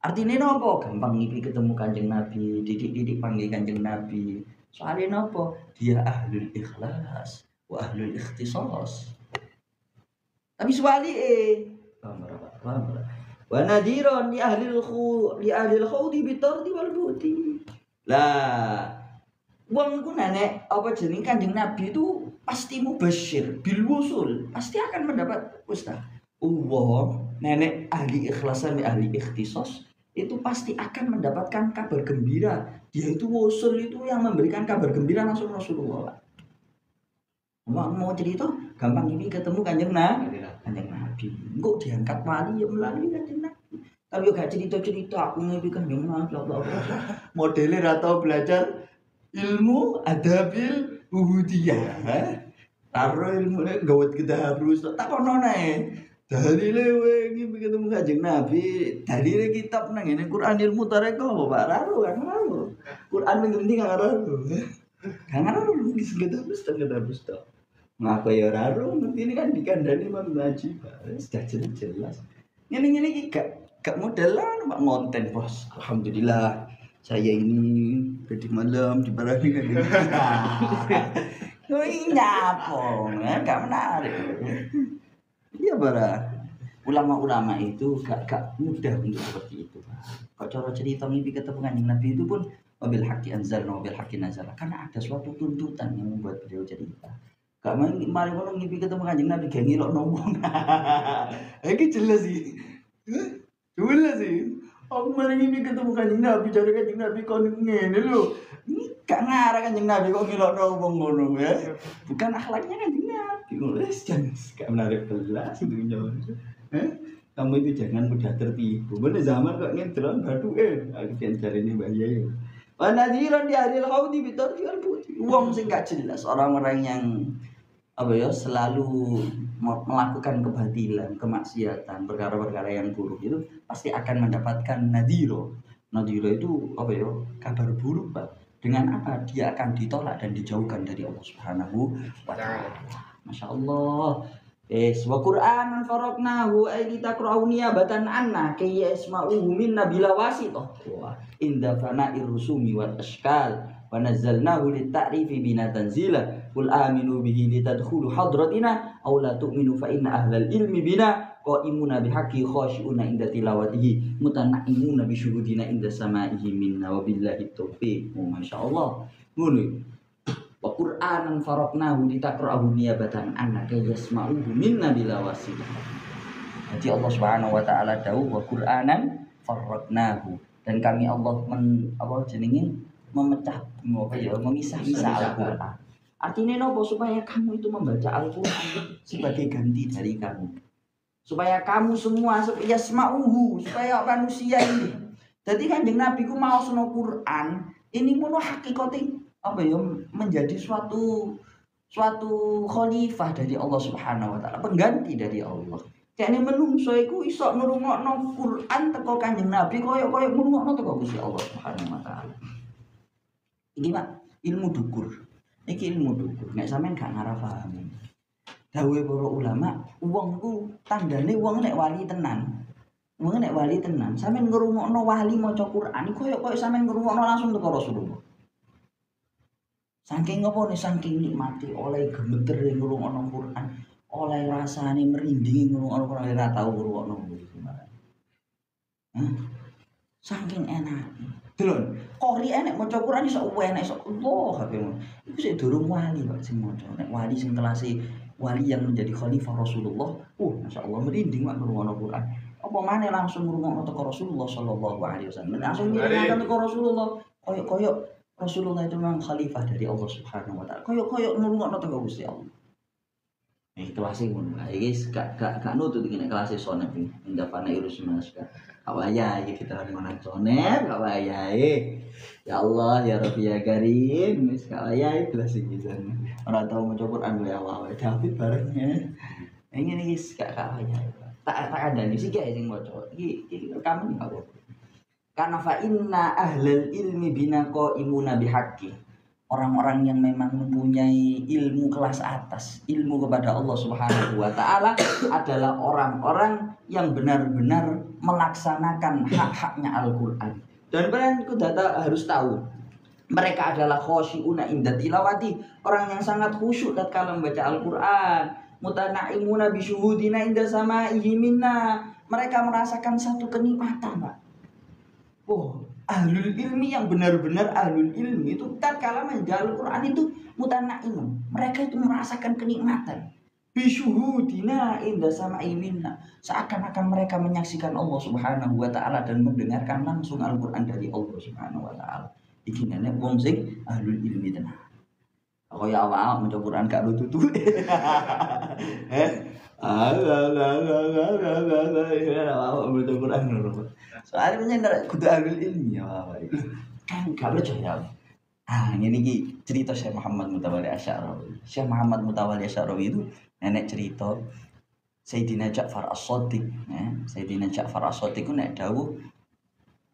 Speaker 2: Artinya apa? Gampang ngipi ketemu Kanjeng Nabi, didik-didik panggil Kanjeng Nabi. Soalnya apa? Dia ahlul ikhlas wa ahlul ikhtisas. Tapi soalnya wa nadiran li ahlil khawdi bitardi wal buti. Lah, wong ku nenek apa jeneng Kanjeng Nabi itu pasti mubasyir bil wusul, pasti akan mendapat ustaz. Wong nenek ahli ikhlasan ahli ikhtisas itu pasti akan mendapatkan kabar gembira. Dia itu wusul itu yang memberikan kabar gembira langsung Rasulullah. Mau cerita gampang ini ketemu Kanjeng Nabi. Kok diangkat wali ya melalui Kanjeng Nabi. Tapi gak cerita-cerita aku ngipi Kanjeng Nabi. Modelnya atau belajar ilmu adabil ubudiyah. Taruh ilmu gawat kita harus tak kono nae. Dalile we iki ketemu Kanjeng Nabi, dalile kitab nang ngene Quran ilmu tarekah apa Pak Raro kan Raro. Quran ning ngendi kan Raro. Kan Raro wis gedabus to. Ngaku ya Raro ngerti ini kan dikandani Imam Najib. Sudah jelas. Ngene-ngene iki gak modelan Pak ngonten, Bos. Alhamdulillah saya ini tadi malam dibarengi kan. Oh ini nyapong, gak menarik. Iya bara, ulama-ulama itu gak mudah untuk seperti itu. Kok cara cerita mimpi ketemu Kanjeng Nabi itu pun wabil haqqi anzalna wabil haqqi nazala, karena ada suatu tuntutan yang membuat beliau cerita. Gak mari ngono mimpi ketemu Kanjeng Nabi gak ngilokno wong. Iki jelas sih. Jelas sih. Aku mari mimpi ketemu Kanjeng Nabi, cari Kanjeng Nabi kon ngene lho. Ini gak ngarah Kanjeng Nabi kok ngilokno wong ngono ya. Bukan akhlaknya Kanjeng Wes jangan gak menarik belas dunia. Kamu itu jangan mudah tertipu. Bener zaman kok ngedron baduke. Aku diajar ini Mbak Yai. Wanadiran di hari al-khawdi bitarfi'al putih. Wong sing gak jelas, orang-orang yang selalu melakukan kebatilan, kemaksiatan, perkara-perkara yang buruk itu pasti akan mendapatkan nadiro. Nadiro itu kabar buruk, Pak. Dengan apa? Dia akan ditolak dan dijauhkan dari Allah Subhanahu wa taala. Masya Allah. Wa Qur'anan faraqnahu ay kita qur'aunia batan anna kay yasma'uhu minna bila wasithah. Inda fana'ir rusumi wal ashkal wa nazzalnahu lit-ta'rifi bina tanzila. Qul aminu bihi litadkhulu hadratina aw la tu'minu fa inna ahlal ilmi bina qaimuna bihaqqi khashi'una inda tilawatihi mutana'imuna bi syuhudina inda sama'ihi minna wa billahi taufiq. Masya Allah. Ngono. Wa Qur'anan faraqnahu litaqra'ahu niyabatan annaka yasma'uhu minna bila wasilah. Jadi Allah Subhanahu wa taala dawuh wa Qur'anan faraqnahu, dan kami Allah memisah-misah Al-Qur'an. Artinya nopo? Supaya kamu itu membaca Al-Qur'an sebagai ganti dari kamu. Supaya kamu semua yasma'uhu, supaya manusia ini. Jadi Kanjeng Nabi ku mau sono Qur'an, ini mono hakikate menjadi suatu khalifah dari Allah Subhanahu wa taala, pengganti dari Allah. Jane menungso iku iso ngrungokno Quran teko Kanjeng Nabi kaya ngrungokno teko Gusti Allah Subhanahu wa taala. Iki Pak, ilmu dukur. Iki ilmu dukur. Nek sampean gak ngarah paham. Dawuhe para ulama, wong ku tandane wong nek wali tenan. Wong nek wali tenan, sampean ngrungokno wali maca Quran iku kaya sampean ngrungokno langsung teko Rasulullah. Saking apa nih, saking nikmati oleh gemeter ngrungokno Quran, oleh rasane merinding ngrungokno Quran, ora tau ngrungokno Quran. Saking enak. Delon, kori enek maca Quran iso enek iso Allah kabeh. Iku sik durung wali Pak sing maca. Nek wali sing kelase wali yang menjadi khalifah Rasulullah, masyaallah merinding mak ngrungokno Quran. Apa maneh langsung ngrungokno teko Rasulullah sallallahu alaihi wasallam. Langsung ngrungokno teko Rasulullah, koyo Rasulullah itu memang khalifah dari Allah Subhanahu wa taala. Koyo ngrungokno teko Gusti Allah. Kelas ngono. Iki gak nutut iki nek kelas sonep iki. Ndapane urus mas. Kawaya iki kita ngono sonep, kawaya. Ya Allah, ya Rabbi ya Karim, wis kawaya kelas iki jan. Ora tau maca Quran ya Allah. David barengnya. Ngene iki gak kawaya. Tak kandhani sik ae sing maca. Iki rekaman iki kok. Karena fa inna ahlal ilmi bina qaimuna bihaqqi. Orang-orang yang memang mempunyai ilmu kelas atas, ilmu kepada Allah Subhanahu wa taala adalah orang-orang yang benar-benar melaksanakan hak-haknya Al-Qur'an. Dan kalian harus tahu, mereka adalah khosyi'una inda tilawati, orang yang sangat khusyuk tatkala membaca Al-Qur'an. Mutana'imuna bisyuhudina inda sama'ihi minna. Mereka merasakan satu kenikmatan, Pak. Ahlul ilmi yang benar-benar ahlul ilmi itu tatkala membaca Al-Qur'an itu mutanaimun. Mereka itu merasakan kenikmatan. Bisyuhudina inda sama'i minna. Seakan-akan mereka menyaksikan Allah Subhanahu wa taala dan mendengarkan langsung Al-Qur'an dari Allah Subhanahu wa taala. Iki nenek wong sing ahlul ilmi tenan. Kaya awak maca Qur'an gak nututu. Soalnya punya kudu ahlul ilmi ya kan gak percaya. Ini cerita Syekh Muhammad Mutawalli Asy'arawi. Syekh Muhammad Mutawalli Asy'arawi itu nenek cerita Sayyidina Ja'far As-Shadiq, ya. Sayyidina Ja'far As-Shadiq ku nek dawuh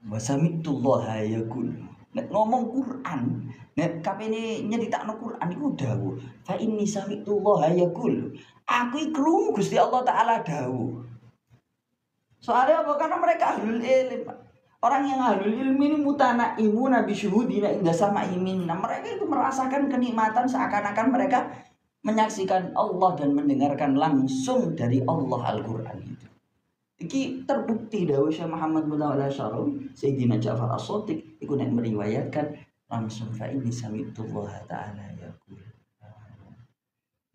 Speaker 2: wasami'tullaha yaqul. Nek ngomong Quran, nek kapene nyeritakno Quran iku dawuh, fa inni sami'tullaha yaqul. Aku iki krungu Gusti Allah taala dawuh. Soalnya apa? Karena mereka ahlul ilm. Orang yang ahlul ilmi ini mutana'imuna bisyuhudina inda sama'imin. Nah, mereka itu merasakan kenikmatan seakan-akan mereka menyaksikan Allah dan mendengarkan langsung dari Allah Al-Quran itu. Iki terbukti dawuh Syekh Muhammad bin Al-Asy'ari, Sayyidina Ja'far As-Shadiq iku nek meriwayatkan langsung fa inni sami'tullah ta'ala yaqul.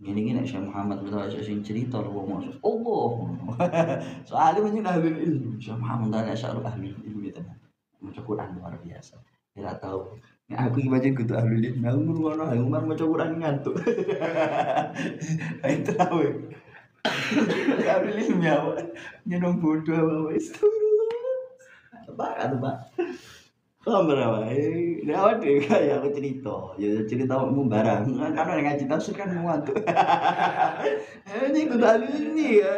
Speaker 2: Gini nek Syekh Muhammad bin Al-Asy'ari sing cerita wong Allah. Soalnya menyen ahlul ilmi. Syekh Muhammad bin Al-Asy'ari ahlul ilmi tenan. Maca Quran luar biasa. Kira tahu. Nek aku iki baca kudu ahlul ilmi, aku ngono ae umar maca Quran ngantuk. Itu tahu. Ahlul ilmi apa? Nyenong bodoh apa wis. Pak. Berapa? Lewat deh kayak aku cerita mau barang. Karena ngaji tafsir kan muat tuh. Ini kudu ahlul ilmi ya.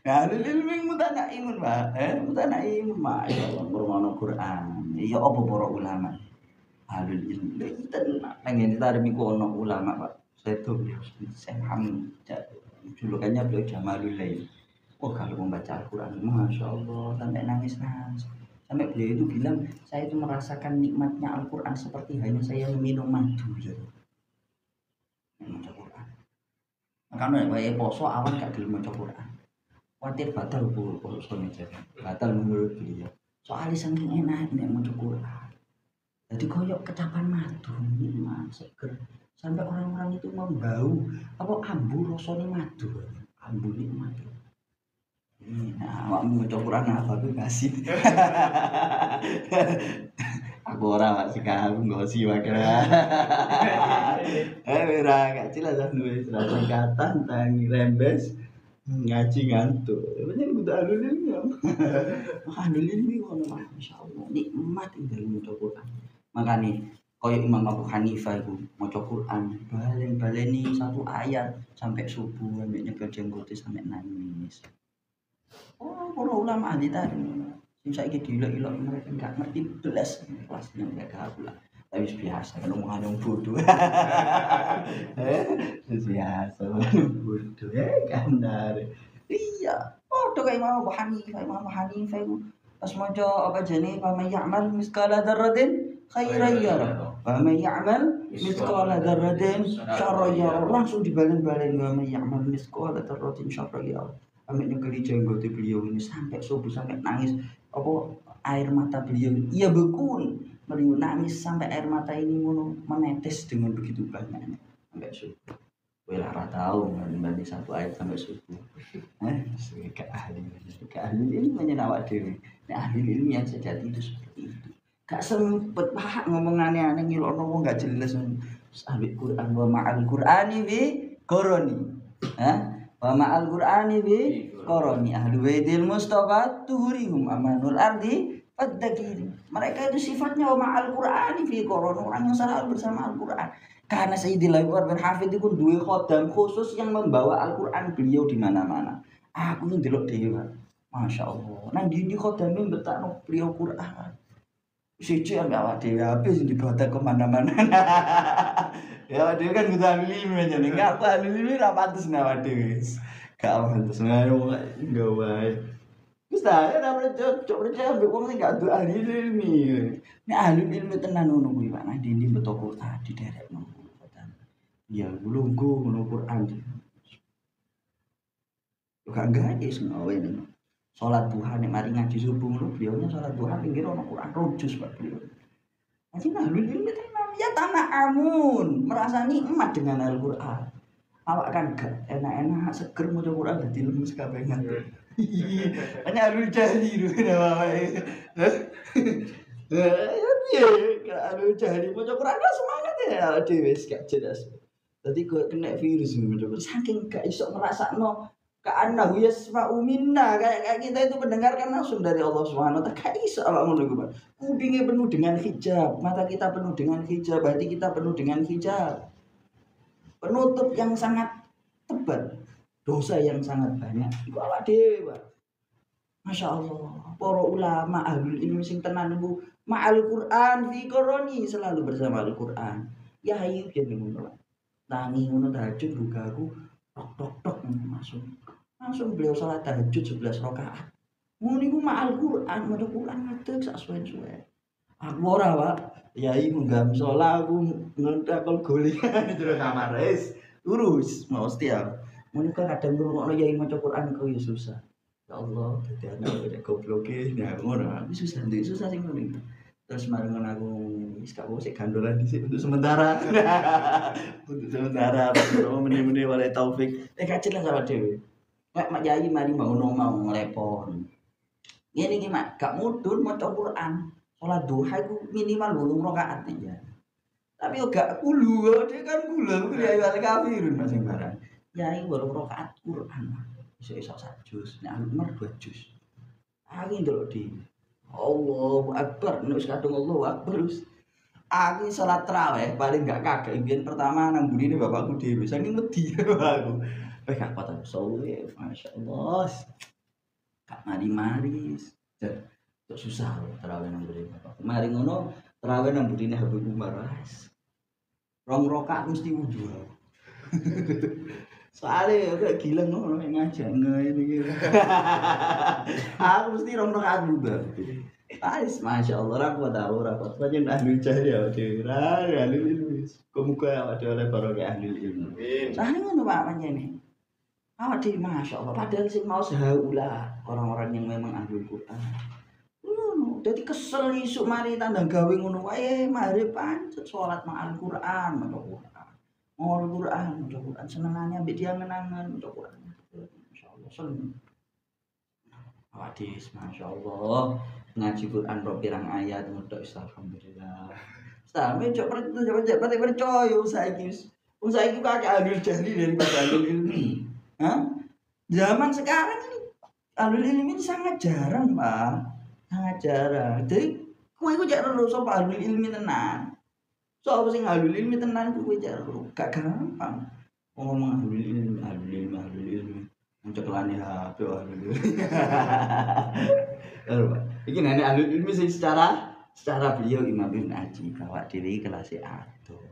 Speaker 2: Nah, ahlul ilmi mutanaimun, Pak. Mutanaimun, Masya Allah, bermono Quran. Iya apa para ulama? Ahlul ilmi. Kita pengen ditarik ono ulama, Pak. Saya Muhammad. Julukannya beliau Jamalul Lail. Oh, kalau membaca Al-Quran, Masya Allah, sampai nangis. Sampai beliau itu bilang, saya itu merasakan nikmatnya Al-Quran seperti hanya saya minum madu. Membaca Quran. Makanya saya poso awan gak gelem maca Quran. Khawatir batal poso batal menurut beliau. Soalnya saking enak nek maca Quran. Jadi koyok kecapan madu, nikmat, seger. Sampai orang-orang itu membau apa ambu rasane madu. Ambu nikmat. Nah, awakmu maca Quran apa tuh kasih. Aku ora Pak sekali ngosi wae. Ora gak jelas nulis singkatan tangi rembes ngaji ngantuk. Bener kudu ahlul ilmi. Ahlul ilmi ngono masyaallah nikmat ing dalem maca Quran. Makane koyo Imam Abu Hanifah iku maca Quran balen-baleni satu ayat sampai subuh ambek nyekel jenggote sampai nangis. Oh, para ulama ahli tadi. Sing saiki dilok-ilok mereka enggak ngerti belas kelasnya mereka pula. Tapi biasa kan omongan yang bodoh. Biasa bodoh kandar. Iya, padha kaya Imam Abu Hanifah itu pas maca apa jane fa may ya'mal miskala dzarratin khairan yara. Wa may ya'mal miskala dzarratin syarran yara. Langsung dibalen-balen wa may ya'mal miskala dzarratin syarran yara. Sampai nyekeli jenggote beliau ini sampai subuh sampai nangis apa air mata beliau iya bekun beliau nangis sampai air mata ini menetes dengan begitu banyaknya sampai subuh. Ora tahu ngene satu ayat sampai subuh. Ke ahli ini menyenawak dhewe. Nah, ahli ilmu yang sejati itu seperti itu. Gak sempet Pak ngomong aneh-aneh ngilokno wong gak jelas. Ahli Quran wa ma'al Qur'ani bi koroni. Wa ma'al Qur'ani bi koroni ahlu baitil mustafa tuhurihum amanul ardi fadzakir. Mereka itu sifatnya wa ma'al Qur'ani bi koroni, orang yang selalu bersama Al-Qur'an. Karena Sayyidil Umar bin Hafid itu duwe khodam khusus yang membawa Al-Qur'an beliau di mana-mana. Aku ini ndelok dhewe. Masya Allah. Nang ndi khodame mbetakno beliau Qur'an. Siji ambek awak dhewe habis dibawa kemana-mana. Ya dia kan kudu ahli ilmu aja nih. Enggak apa ahli ilmu ra pantes awak dhewe. Gak pantes ngayo enggak wae. Wis ta ora percaya ambek wong sing gak duwe ahli ilmu. Nek ahli ilmu tenan ngono kuwi Pak. Nang ndi beto Quran diderekno. Ya lungguh ngono Quran. Gak gawe sengawe nih. Salat duha nek mari ngaji subuh ngono beliaunya salat duha pinggir ono Quran rujus Pak beliau. Jadi ahli ilmu tenan ya tanah amun merasa nikmat dengan Al-Qur'an. Awak kan gak enak-enak seger maca Quran dadi lemes kabeh ngantuk. Hanya alul jahli lho wae. Ya piye alul jahli maca Quran kan semangat ya dhewe wis gak jelas. Dadi kok kena virus ngono saking gak iso ngrasakno ka'annahu yasma'u minna kayak kita itu mendengarkan langsung dari Allah Subhanahu wa taala. Gak iso awak ngono ku, Pak. Kupinge penuh dengan hijab, mata kita penuh dengan hijab, hati kita penuh dengan hijab. Penutup yang sangat tebal.
Speaker 3: dosa yang sangat banyak. Iku awak dhewe, Pak. Masya Allah, para ulama ahlul ilmi sing tenan niku ma'al Quran fi koroni selalu bersama Al-Quran. Ya hayu piye ngono. Tangi ngono tahajud buka aku tok langsung beliau salat tahajud 11 rakaat. Ngono niku ma'al Quran, maca Quran ngadeg sak suwe-suwe. Aku ora, Pak. Yai munggah musala aku ngentakol goli terus kamar wis urus mau setiap. Ngono kan kadang ngrungokno yai maca Quran kok ya susah. Ya Allah, dadi anak nek gobloke ya ngono. Aku susah sing ngono. Terus marengon aku wis gak sik gandolan dhisik untuk sementara. Untuk sementara meneh-meneh oleh taufik. Kacil lah sama dhewe. Mak yai mari mau ngelepon. Ngene iki Mak, gak mudun maca Quran. Salat duha iku minimal 8 rakaat ya. Tapi yo gak kulu, dia kan kula ya wal kafirun Mas sing barang. Yai 8 rakaat Quran. Iso-iso sak juz, nek Umar 2 juz. Aku ndelok di Allahu Akbar, nek wis kadung Allahu Akbar wis. Aku salat tarawih paling gak kagak impian pertama nang burine bapakku dhewe. Saking wedi aku. Wis gak kuat aku sowe, masyaallah. Gak mari-mari. Kok susah tarawih nang burine bapakku. Mari ngono tarawih nang burine Habib Umar. 2 rakaat mesti wudu. Soalnya kayak gila ngono ngajak ngene iki. Aku mesti 2 rakaat wudu. Ais masyaallah ora kuat pancen ahli jahil ya dhewe. Ahli ilmu. Muga awake oleh barokah ahli ilmu. Soalnya ngono Pak pancen. Awak dhewe masyaallah padahal sing mau sahaula orang-orang yang memang ahli Quran. Ngono, dadi kesel isuk mari tandang gawe ngono wae mari pancet salat ma'al Quran, maca Quran. Mau Quran, maca Quran senengane ambek dia ngenangan maca Quran. Masyaallah seneng. Awak dhewe masyaallah ngaji Quran ro pirang ayat ngedok alhamdulillah. Sampe cok percaya saiki wis. Wong saiki kakek ahli jahli daripada ahli ilmi. Hah? Zaman sekarang ini ahli ilmi sangat jarang, Pak. Sangat jarang. Jadi kowe iku jak ero sapa ahli ilmi tenan. Sapa sing ahli ilmi tenan kowe jak ero. Gak gampang. Ngomong ahli ilmi. Mencekelane HP ahli ilmi. Pak. Iki nenek ahli ilmi sing secara beliau Imam Ibn Aji bahwa diri kelas adoh.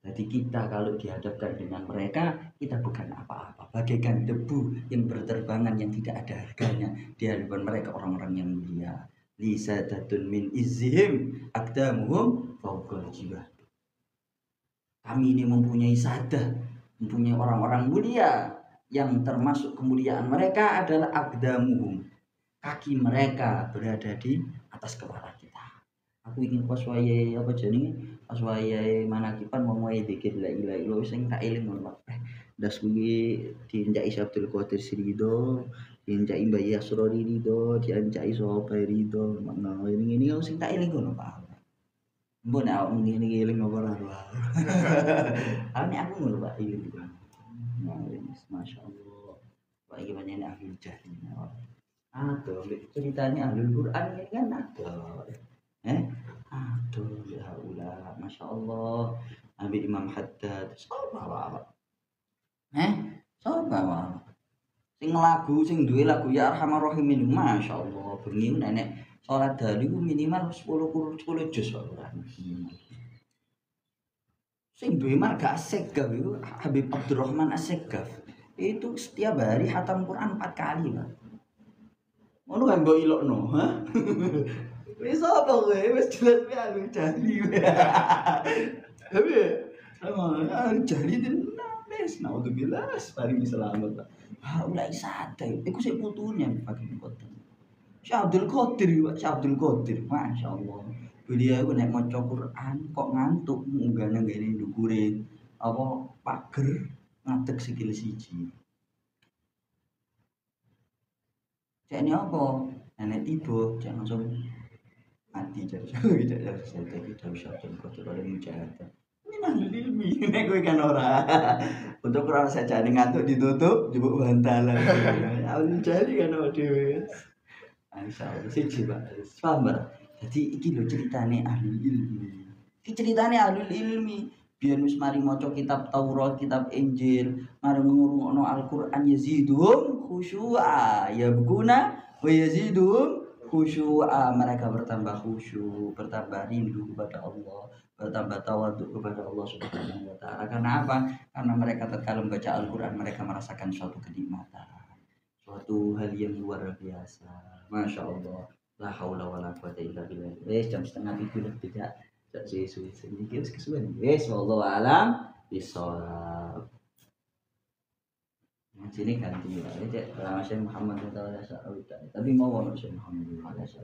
Speaker 3: Jadi kita kalau dihadapkan dengan mereka, kita bukan apa-apa. Bagaikan debu yang berterbangan yang tidak ada harganya di hadapan mereka orang-orang yang mulia. Lisadatun min izhim aqdamuhum fawqal jibah. Kami ini mempunyai sadah, mempunyai orang-orang mulia yang termasuk kemuliaan mereka adalah aqdamuhum. Kaki mereka berada di atas kepala kita. Aku ingin pas wayahe apa jenenge? Pas wayahe manakipan mau wayahe zikir la ilaha illallah sing tak eling ngono Pak. Das kuwi diinjaki Abdul Qadir Sirido, diinjaki Mbah Yasro Rido, diinjaki Sopo Rido. Makna ini sing tak eling ngono Pak. Mbok nek awak ngene iki eling apa ora. Ane aku ngono Pak iki. Masyaallah. Pak iki pancen ahli jahil. Aduh, ceritanya ahli Quran ini kan ada. Aduh, ya Allah, Masya Allah. Nabi Imam Haddad, sopa. Sopa. Sing duwe lagu Ya Arhamar Rahimin, Masya Allah. Bengi nenek sholat dahulu minimal 10 juz Quran. Sing duwe marga As-Segaf itu Habib Abdurrahman As-Segaf. Itu setiap hari khatam Quran 4 kali, Pak. Ngono kan mbok ilokno, ha? Wis apa kowe? Wis jelas wae aku jahli. Tapi sama jahli tenan wis naudzubillah paling selamat. Mulai sadar, iku sik putunya pakai koten. Syekh Abdul Qadir, masyaallah. Beliau iku nek maca Quran kok ngantuk munggah nang ngene ndukure apa pager ngadeg sikil siji. Cek apa? Nenek tiba, cek langsung mati jadi saya tidak usah Abdul oleh mujahadah. Ini ahli ilmi, ini gue kan orang. Untuk orang saja ngantuk ditutup, jebuk bantalan. Ahli jadi kan awak dhewe. Insyaallah siji Pak. Paham Pak? Jadi iki lho ceritane ahli ilmi. Iki ceritane ahli ilmi. biyen wis mari maca kitab Taurat, kitab Injil, mari ngrungokno Al-Qur'an yazidum khusyu'a, yabkuna wa yazidum khusyu'a, mereka bertambah khusyuk, bertambah rindu kepada Allah, bertambah tawadhu kepada Allah Subhanahu wa taala. Karena apa? Karena mereka tatkala membaca Al-Qur'an mereka merasakan suatu kenikmatan, suatu hal yang luar biasa. Masya Allah, la haula wala quwata illa billah. Jam setengah 7 lebih tidak sesuai sedikit kesuwen. Wallahu alam bisawab. Sini ganti ya, Masya Muhammad sallallahu alaihi wasallam. Tapi mau Masya Muhammad sallallahu alaihi wasallam.